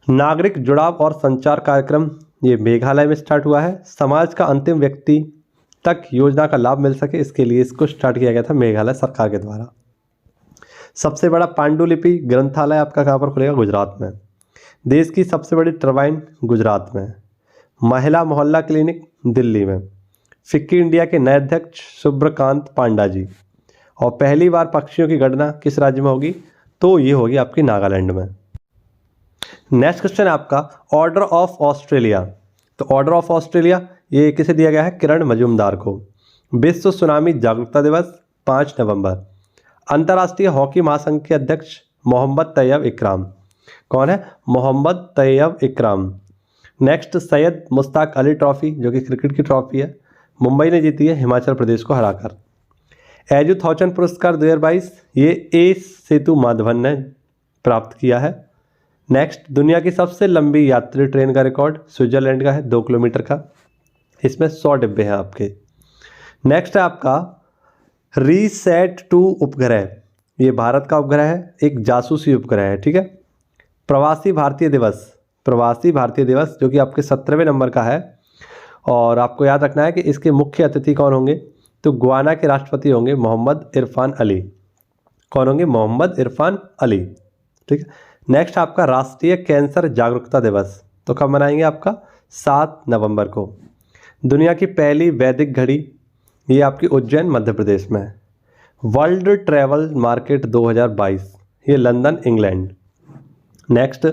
S1: नागरिक जुड़ाव और संचार कार्यक्रम, ये मेघालय में स्टार्ट हुआ है। समाज का अंतिम व्यक्ति तक योजना का लाभ मिल सके, इसके लिए इसको स्टार्ट किया गया था मेघालय सरकार के द्वारा। सबसे बड़ा पांडुलिपि ग्रंथालय आपका कहाँ पर खुलेगा, गुजरात में। देश की सबसे बड़ी टरबाइन गुजरात में। महिला मोहल्ला क्लिनिक दिल्ली में। फिक्की इंडिया के नए अध्यक्ष सुब्रकांत पांडा जी। और पहली बार पक्षियों की गणना किस राज्य में होगी, तो ये होगी आपकी नागालैंड में। नेक्स्ट क्वेश्चन है आपका ऑर्डर ऑफ ऑस्ट्रेलिया, तो ऑर्डर ऑफ ऑस्ट्रेलिया ये किसे दिया गया है, किरण मजूमदार को। विश्व सुनामी जागरूकता दिवस 5 नवंबर। अंतर्राष्ट्रीय हॉकी महासंघ के अध्यक्ष मोहम्मद तैयब इकराम, कौन है, मोहम्मद तैयब इकराम। नेक्स्ट सैयद मुश्ताक अली ट्रॉफी, जो कि क्रिकेट की ट्रॉफी है, मुंबई ने जीती है हिमाचल प्रदेश को हराकर। एजू थॉचन पुरस्कार 2022 ये ए सेतु माधवन ने प्राप्त किया है। नेक्स्ट दुनिया की सबसे लंबी यात्री ट्रेन का रिकॉर्ड स्विट्जरलैंड का है, 2 किलोमीटर का, इसमें 100 डिब्बे हैं आपके। नेक्स्ट है आपका रीसेट 2 उपग्रह, ये भारत का उपग्रह है, एक जासूसी उपग्रह है, ठीक है। प्रवासी भारतीय दिवस, प्रवासी भारतीय दिवस जो कि आपके 17वें नंबर का है, और आपको याद रखना है कि इसके मुख्य अतिथि कौन होंगे, तो गुयाना के राष्ट्रपति होंगे मोहम्मद इरफान अली। कौन होंगे, मोहम्मद इरफान अली, ठीक है। नेक्स्ट आपका राष्ट्रीय कैंसर जागरूकता दिवस, तो कब मनाएंगे, आपका 7 नवंबर को। दुनिया की पहली वैदिक घड़ी ये आपकी उज्जैन मध्य प्रदेश में। वर्ल्ड ट्रैवल मार्केट 2022 ये लंदन इंग्लैंड। नेक्स्ट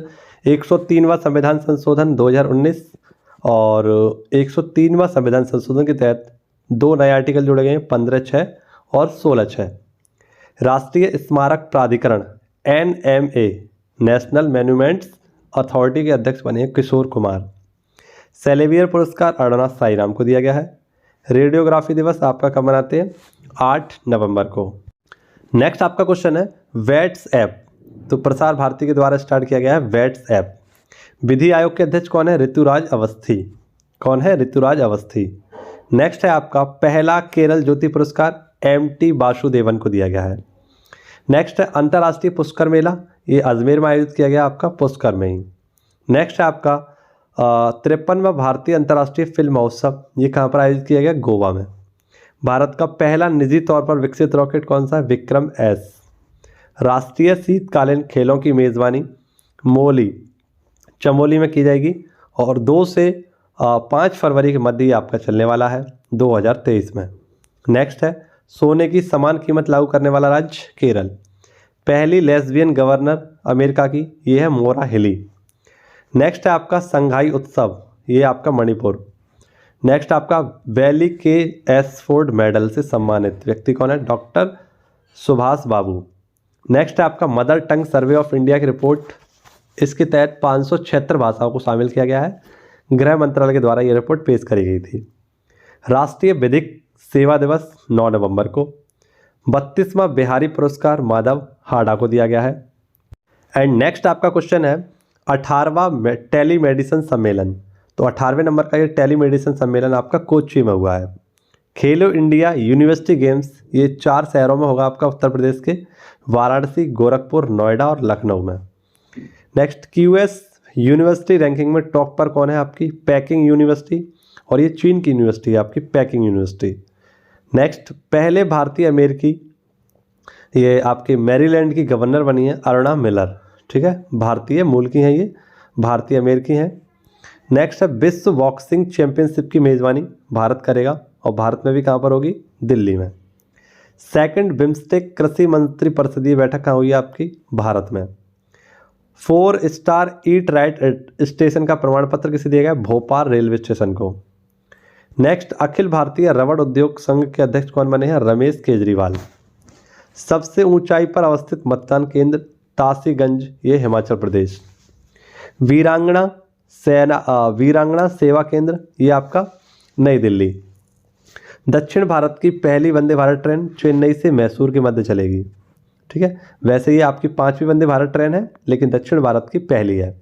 S1: 103वां संविधान संशोधन 2019 और 103वां संविधान संशोधन के तहत 2 नए आर्टिकल जोड़े गए हैं, 15(6) और 16(6). राष्ट्रीय स्मारक प्राधिकरण NMA नेशनल मॉन्यूमेंट्स अथॉरिटी के अध्यक्ष बने हैं किशोर कुमार। सेलेवियर पुरस्कार अरुणा साईराम को दिया गया है। रेडियोग्राफी दिवस आपका कब मनाते हैं, 8 नवंबर को। नेक्स्ट आपका क्वेश्चन है व्हाट्सएप, तो प्रसार भारती के द्वारा स्टार्ट किया गया है व्हाट्सएप। विधि आयोग के अध्यक्ष कौन है, ऋतुराज अवस्थी। कौन है, ऋतुराज अवस्थी। नेक्स्ट है आपका पहला केरल ज्योति पुरस्कार MT वासुदेवन को दिया गया है। नेक्स्ट है अंतर्राष्ट्रीय पुष्कर मेला, ये अजमेर में आयोजित किया गया आपका पुष्कर में ही। नेक्स्ट है आपका 53वां भारतीय अंतर्राष्ट्रीय फिल्म महोत्सव, ये कहाँ पर आयोजित किया गया, गोवा में। भारत का पहला निजी तौर पर विकसित रॉकेट कौन सा है, विक्रम S। राष्ट्रीय शीतकालीन खेलों की मेज़बानी मोली चमोली में की जाएगी और 2 से 5 फरवरी के मध्य आपका चलने वाला है 2023 में। नेक्स्ट है सोने की समान कीमत लागू करने वाला राज्य केरल। पहली लेस्बियन गवर्नर अमेरिका की, ये है मोरा हिली। नेक्स्ट है आपका संघाई उत्सव, ये आपका मणिपुर। नेक्स्ट आपका वैली के एसफोर्ड मेडल से सम्मानित व्यक्ति कौन है, डॉक्टर सुभाष बाबू। नेक्स्ट है आपका mother tongue survey of India की रिपोर्ट, इसके तहत 576 भाषाओं को शामिल किया गया है। गृह मंत्रालय के द्वारा ये रिपोर्ट पेश करी गई थी। राष्ट्रीय विधिक सेवा दिवस 9 नवंबर को। 32वां बिहारी पुरस्कार माधव हाड़ा को दिया गया है। एंड नेक्स्ट आपका क्वेश्चन है 18वां टेलीमेडिसिन सम्मेलन, तो 18वें नंबर का ये टेलीमेडिसिन सम्मेलन आपका कोच्चि में हुआ है। खेलो इंडिया यूनिवर्सिटी गेम्स ये 4 शहरों में होगा आपका, उत्तर प्रदेश के वाराणसी, गोरखपुर, नोएडा और लखनऊ में। नेक्स्ट QS यूनिवर्सिटी रैंकिंग में टॉप पर कौन है आपकी, पैकिंग यूनिवर्सिटी, और ये चीन की यूनिवर्सिटी है आपकी पैकिंग यूनिवर्सिटी। नेक्स्ट पहले भारतीय अमेरिकी ये आपके मैरीलैंड की गवर्नर बनी है अरुणा मिलर, ठीक है, भारतीय मूल की हैं, ये भारतीय अमेरिकी हैं। नेक्स्ट है विश्व बॉक्सिंग चैंपियनशिप की मेज़बानी भारत करेगा और भारत में भी कहाँ पर होगी, दिल्ली में। सेकंड बिम्स्टेक कृषि मंत्री परिषदीय बैठक कहाँ हुई है आपकी? भारत में। 4 स्टार ईट राइट स्टेशन का प्रमाण पत्र किसे दिया गया? भोपाल रेलवे स्टेशन को। नेक्स्ट, अखिल भारतीय रबड़ उद्योग संघ के अध्यक्ष कौन बने हैं? रमेश केजरीवाल। सबसे ऊंचाई पर अवस्थित मतदान केंद्र तासीगंज, ये हिमाचल प्रदेश। वीरांगना सेवा केंद्र, ये आपका नई दिल्ली। दक्षिण भारत की पहली वंदे भारत ट्रेन चेन्नई से मैसूर के मध्य चलेगी। ठीक है, वैसे ये आपकी 5वीं वंदे भारत ट्रेन है, लेकिन दक्षिण भारत की पहली है।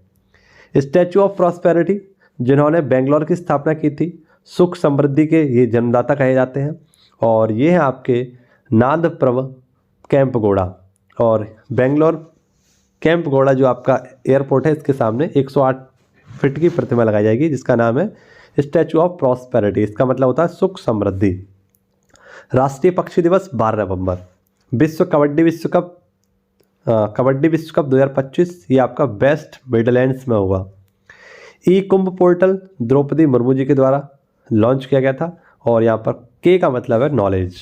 S1: स्टैचू ऑफ प्रॉस्पेरिटी, जिन्होंने बेंगलोर की स्थापना की थी, सुख समृद्धि के ये जन्मदाता कहे जाते हैं, और ये हैं आपके नादप्रभ कैंपगोड़ा। और बेंगलोर कैंपगोड़ा जो आपका एयरपोर्ट है, इसके सामने 108 फीट की प्रतिमा लगाई जाएगी, जिसका नाम है स्टैचू ऑफ प्रॉस्पेरिटी। इसका मतलब होता है सुख समृद्धि। राष्ट्रीय पक्षी दिवस 12 नवंबर। कबड्डी विश्व कप 2025 ये आपका वेस्ट मिडलैंड्स में होगा। ई कुंभ पोर्टल द्रौपदी मुर्मू जी के द्वारा लॉन्च किया गया था, और यहाँ पर के का मतलब है नॉलेज।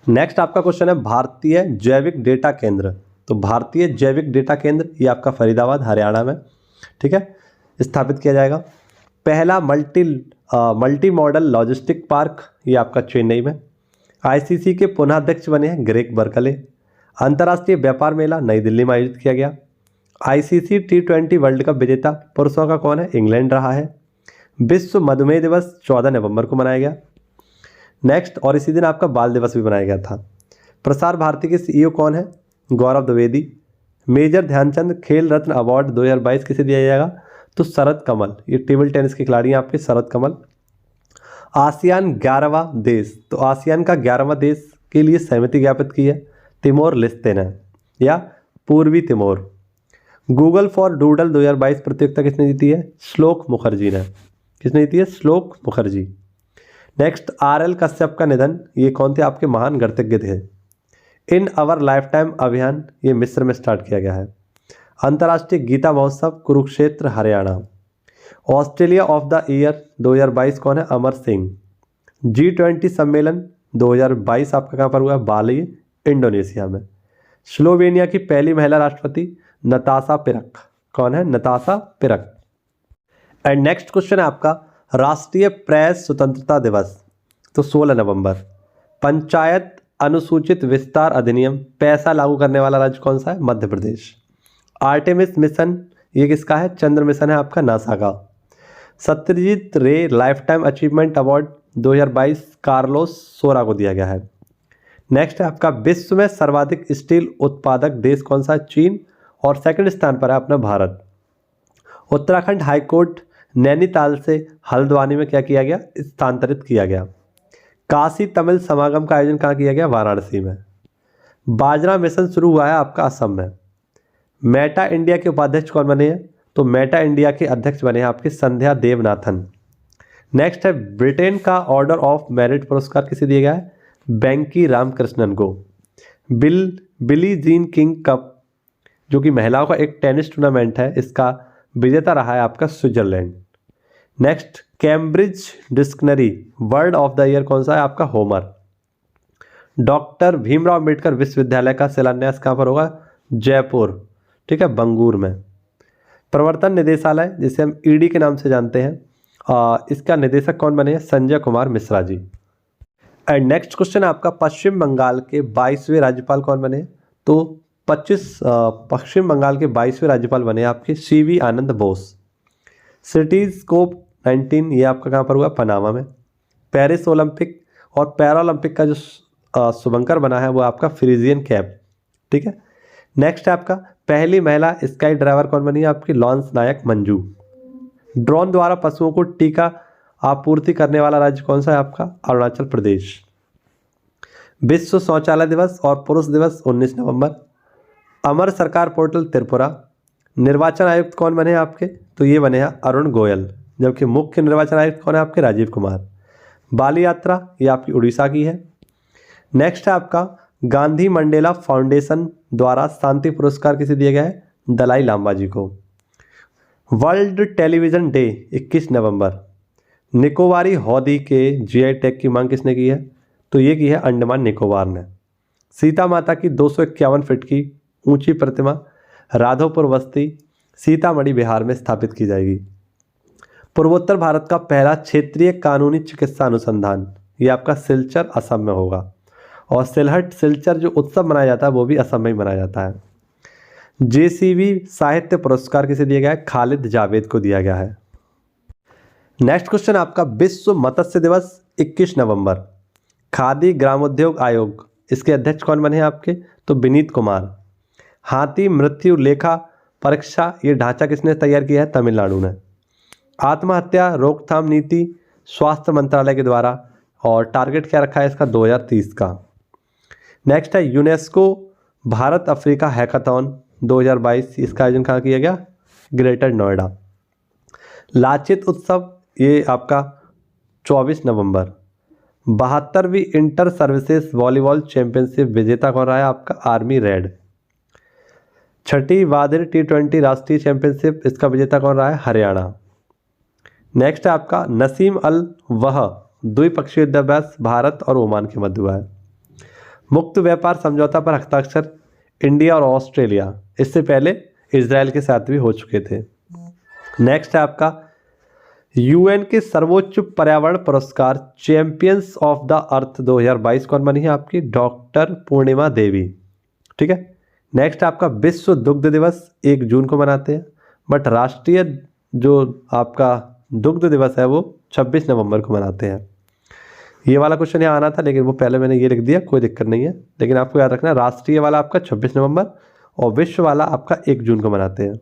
S1: नेक्स्ट आपका क्वेश्चन है भारतीय जैविक डेटा केंद्र। तो भारतीय जैविक डेटा केंद्र ये आपका फरीदाबाद हरियाणा में, ठीक है, स्थापित किया जाएगा। पहला मल्टी मॉडल लॉजिस्टिक पार्क ये आपका चेन्नई में। आईसीसी के पुनः अध्यक्ष बने हैं ग्रेग बर्कले। अंतर्राष्ट्रीय व्यापार मेला नई दिल्ली में आयोजित किया गया। आईसीसी T20 वर्ल्ड कप विजेता पुरुषों का कौन है? इंग्लैंड रहा है। विश्व मधुमेह दिवस 14 नवंबर को मनाया गया। नेक्स्ट, और इसी दिन आपका बाल दिवस भी मनाया गया था। प्रसार भारती के सीईओ कौन है? गौरव द्विवेदी। मेजर ध्यानचंद खेल रत्न अवार्ड 2022 किसे दिया जाएगा? तो शरद कमल, ये टेबल टेनिस के खिलाड़ी हैं आपके, शरद कमल। आसियान 11वां देश, तो आसियान का 11वां देश के लिए सहमति ज्ञापित की है तिमोर लेस्ते ने, या पूर्वी तिमोर। गूगल फॉर डूडल 2022 प्रतियोगिता किसने जीती है? श्लोक मुखर्जी ने। किसने जीती है? श्लोक मुखर्जी। नेक्स्ट, RL कश्यप का निधन, ये कौन थे? आपके महान गणितज्ञ थे। इन अवर लाइफ टाइम अभियान ये मिस्र में स्टार्ट किया गया है। अंतर्राष्ट्रीय गीता महोत्सव Kurukshetra Haryana. Australia of the year 2022 कौन है? अमर सिंह। G20 सम्मेलन 2022 आपका कहाँ पर हुआ? बाली, इंडोनेशिया में। स्लोवेनिया की पहली महिला राष्ट्रपति नताशा पिरक, कौन है? नताशा पिरक। एंड नेक्स्ट क्वेश्चन है आपका राष्ट्रीय प्रेस स्वतंत्रता दिवस, तो 16 नवंबर। पंचायत अनुसूचित विस्तार अधिनियम पैसा लागू करने वाला राज्य कौन सा है? मध्य प्रदेश। आर्टेमिस मिशन ये किसका है? चंद्र मिशन है आपका, नासा का। Satyajit Ray lifetime achievement award 2022 Carlos Saura को दिया गया है। नेक्स्ट है आपका विश्व में सर्वाधिक स्टील उत्पादक देश कौन सा है? चीन। और सेकंड स्थान पर है अपना भारत। उत्तराखंड हाईकोर्ट नैनीताल से हल्द्वानी में क्या किया गया? स्थानांतरित किया गया। काशी तमिल समागम का आयोजन कहाँ किया गया? वाराणसी में। बाजरा मिशन शुरू हुआ है आपका असम में। मेटा इंडिया के उपाध्यक्ष कौन बने हैं? तो मेटा इंडिया के अध्यक्ष बने हैं आपके संध्या देवनाथन। नेक्स्ट है ब्रिटेन का ऑर्डर ऑफ मेरिट पुरस्कार किसे दिया गया है? बैंकी रामकृष्णन को। बिली जीन किंग कप जो कि महिलाओं का एक टेनिस टूर्नामेंट है, इसका विजेता रहा है आपका Switzerland. Next, Cambridge dictionary word of the year कौन सा है? आपका होमर। डॉक्टर भीमराव अंबेडकर विश्वविद्यालय का शिलान्यास कहाँ पर होगा? जयपुर, ठीक है, बंगूर में। प्रवर्तन निदेशालय जिसे हम ईडी के नाम से जानते हैं, इसका निदेशक कौन बने हैं? Sanjay Kumar Mishra ji. And next question है आपका पश्चिम बंगाल के 22वें राज्यपाल कौन बने? तो पश्चिम बंगाल के 22वें राज्यपाल बने आपके CV आनंद बोस। सिटीज कोप 19 ये आपका कहाँ पर हुआ? पनामा में। पेरिस ओलंपिक और पैरालंपिक का जो शुभंकर बना है वो आपका फ्रीजियन कैप, ठीक है। नेक्स्ट है आपका पहली महिला स्काई ड्राइवर कौन बनी है? आपकी लॉन्स नायक मंजू। ड्रोन द्वारा पशुओं को टीका आपूर्ति करने वाला राज्य कौन सा है? आपका अरुणाचल प्रदेश। विश्व शौचालय दिवस और पुरुष दिवस 19 नवंबर। अमर सरकार पोर्टल त्रिपुरा। निर्वाचन आयुक्त कौन बने हैं आपके? तो ये बने हैं अरुण गोयल, जबकि मुख्य निर्वाचन आयुक्त कौन है आपके? राजीव कुमार। बाली यात्रा ये आपकी उड़ीसा की है। नेक्स्ट है आपका गांधी मंडेला फाउंडेशन द्वारा शांति पुरस्कार किसे दिया गया है? दलाई लामा जी को। वर्ल्ड टेलीविजन डे 21 नवंबर। निकोबारी हौदी के GI टैग की मांग किसने की है? तो ये की है अंडमान निकोबार ने। सीता माता की 251 फीट की ऊंची प्रतिमा राधोपुर बस्ती सीतामढ़ी बिहार में स्थापित की जाएगी। पूर्वोत्तर भारत का पहला क्षेत्रीय कानूनी चिकित्सा अनुसंधान ये आपका सिलचर असम में होगा। और सिलहट सिलचर जो उत्सव मनाया जाता है वो भी असम में ही मनाया जाता है। जेसीबी साहित्य पुरस्कार किसे दिया गया है? खालिद जावेद को दिया गया है। नेक्स्ट क्वेश्चन आपका, विश्व मत्स्य दिवस 21 नवंबर, खादी ग्रामोद्योग आयोग इसके अध्यक्ष कौन बने हैं आपके? तो विनीत कुमार। हाथी मृत्यु लेखा परीक्षा ये ढांचा किसने तैयार किया है? तमिलनाडु ने। आत्महत्या रोकथाम नीति स्वास्थ्य मंत्रालय के द्वारा, और टारगेट क्या रखा है इसका? 2030 का। नेक्स्ट है यूनेस्को भारत अफ्रीका हैकाथॉन 2022, इसका आयोजन कहाँ किया गया? ग्रेटर नोएडा। लाचित उत्सव ये आपका 24 नवंबर। 72वीं इंटर सर्विसेज वॉलीबॉल चैंपियनशिप विजेता कौन रहा है आपका? Army red. छठी वादिर T20 राष्ट्रीय चैंपियनशिप इसका विजेता कौन रहा है? हरियाणा। नेक्स्ट है आपका नसीम अल वह द्विपक्षीय युद्धाभ्यास भारत और ओमान के मध्य हुआ है। मुक्त व्यापार समझौता पर हस्ताक्षर इंडिया और ऑस्ट्रेलिया, इससे पहले इजराइल के साथ भी हो चुके थे। नेक्स्ट है आपका यूएन के सर्वोच्च पर्यावरण पुरस्कार चैंपियंस ऑफ द अर्थ 2022 कौन बनी है आपकी? डॉक्टर पूर्णिमा देवी। ठीक है। नेक्स्ट आपका विश्व दुग्ध दिवस 1 जून को मनाते हैं, बट राष्ट्रीय जो आपका दुग्ध दिवस है वो 26 नवंबर को मनाते हैं। ये वाला क्वेश्चन यहाँ आना था लेकिन वो पहले मैंने ये लिख दिया, कोई दिक्कत नहीं है। लेकिन आपको याद रखना राष्ट्रीय वाला आपका 26 नवंबर और विश्व वाला आपका 1 जून को मनाते हैं।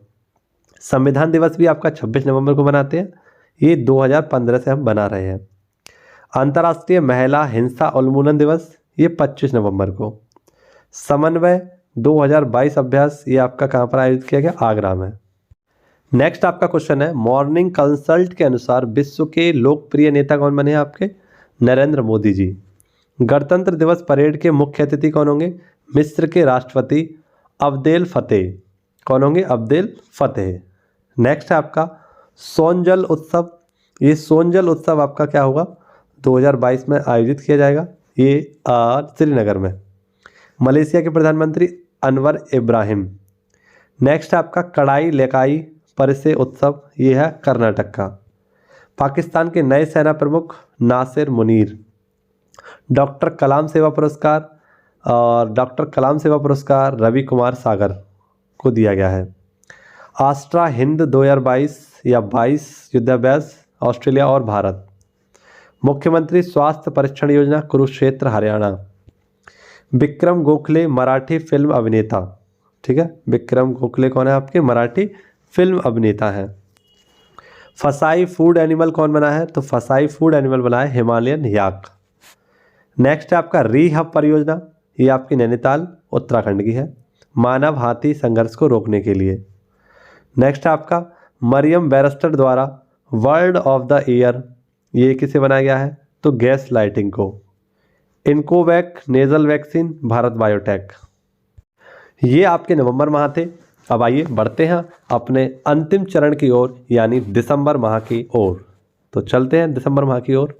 S1: संविधान दिवस भी आपका 26 नवंबर को मनाते हैं, ये 2015 से हम बना रहे हैं। अंतर्राष्ट्रीय महिला हिंसा उन्मूलन दिवस ये 25 नवंबर को। समन्वय 2022 अभ्यास ये आपका कहाँ पर आयोजित किया गया? आगरा में। नेक्स्ट आपका क्वेश्चन है मॉर्निंग कंसल्ट के अनुसार विश्व के लोकप्रिय नेता कौन बने हैं आपके? नरेंद्र मोदी जी। गणतंत्र दिवस परेड के मुख्य अतिथि कौन होंगे? मिस्र के राष्ट्रपति अब्देल फतेह। कौन होंगे? Abdel Fattah. नेक्स्ट है आपका सोनजल उत्सव, ये सोनजल उत्सव आपका क्या होगा? 2022 में आयोजित किया जाएगा, ये श्रीनगर में। मलेशिया के प्रधानमंत्री अनवर इब्राहिम। नेक्स्ट है आपका कड़ाई लेकाई परिसे उत्सव, ये है कर्नाटक का। पाकिस्तान के नए सेना प्रमुख नासिर मुनीर। डॉक्टर कलाम सेवा पुरस्कार और डॉक्टर कलाम सेवा पुरस्कार रवि कुमार सागर को दिया गया है। आस्ट्रा हिंद 2022 या 22 युद्धाभ्यास ऑस्ट्रेलिया और भारत। मुख्यमंत्री स्वास्थ्य परीक्षण योजना कुरुक्षेत्र हरियाणा। विक्रम गोखले मराठी फिल्म अभिनेता। ठीक है, विक्रम गोखले कौन है आपके? मराठी फिल्म अभिनेता हैं। फसाई फूड एनिमल कौन बना है? तो फसाई फूड एनिमल बना है हिमालयन याक। नेक्स्ट है आपका रीहब परियोजना, ये आपकी नैनीताल उत्तराखंड की है, मानव हाथी संघर्ष को रोकने के लिए। नेक्स्ट है आपका मरियम बैरिस्टर द्वारा वर्ल्ड ऑफ द ईयर, ये किसे बनाया गया है? तो गैस लाइटिंग को। Incovacc nasal vaccine Bharat biotech. ये आपके नवंबर माह थे। अब आइए बढ़ते हैं अपने अंतिम चरण की ओर, यानी दिसंबर माह की ओर। तो चलते हैं दिसंबर माह की ओर।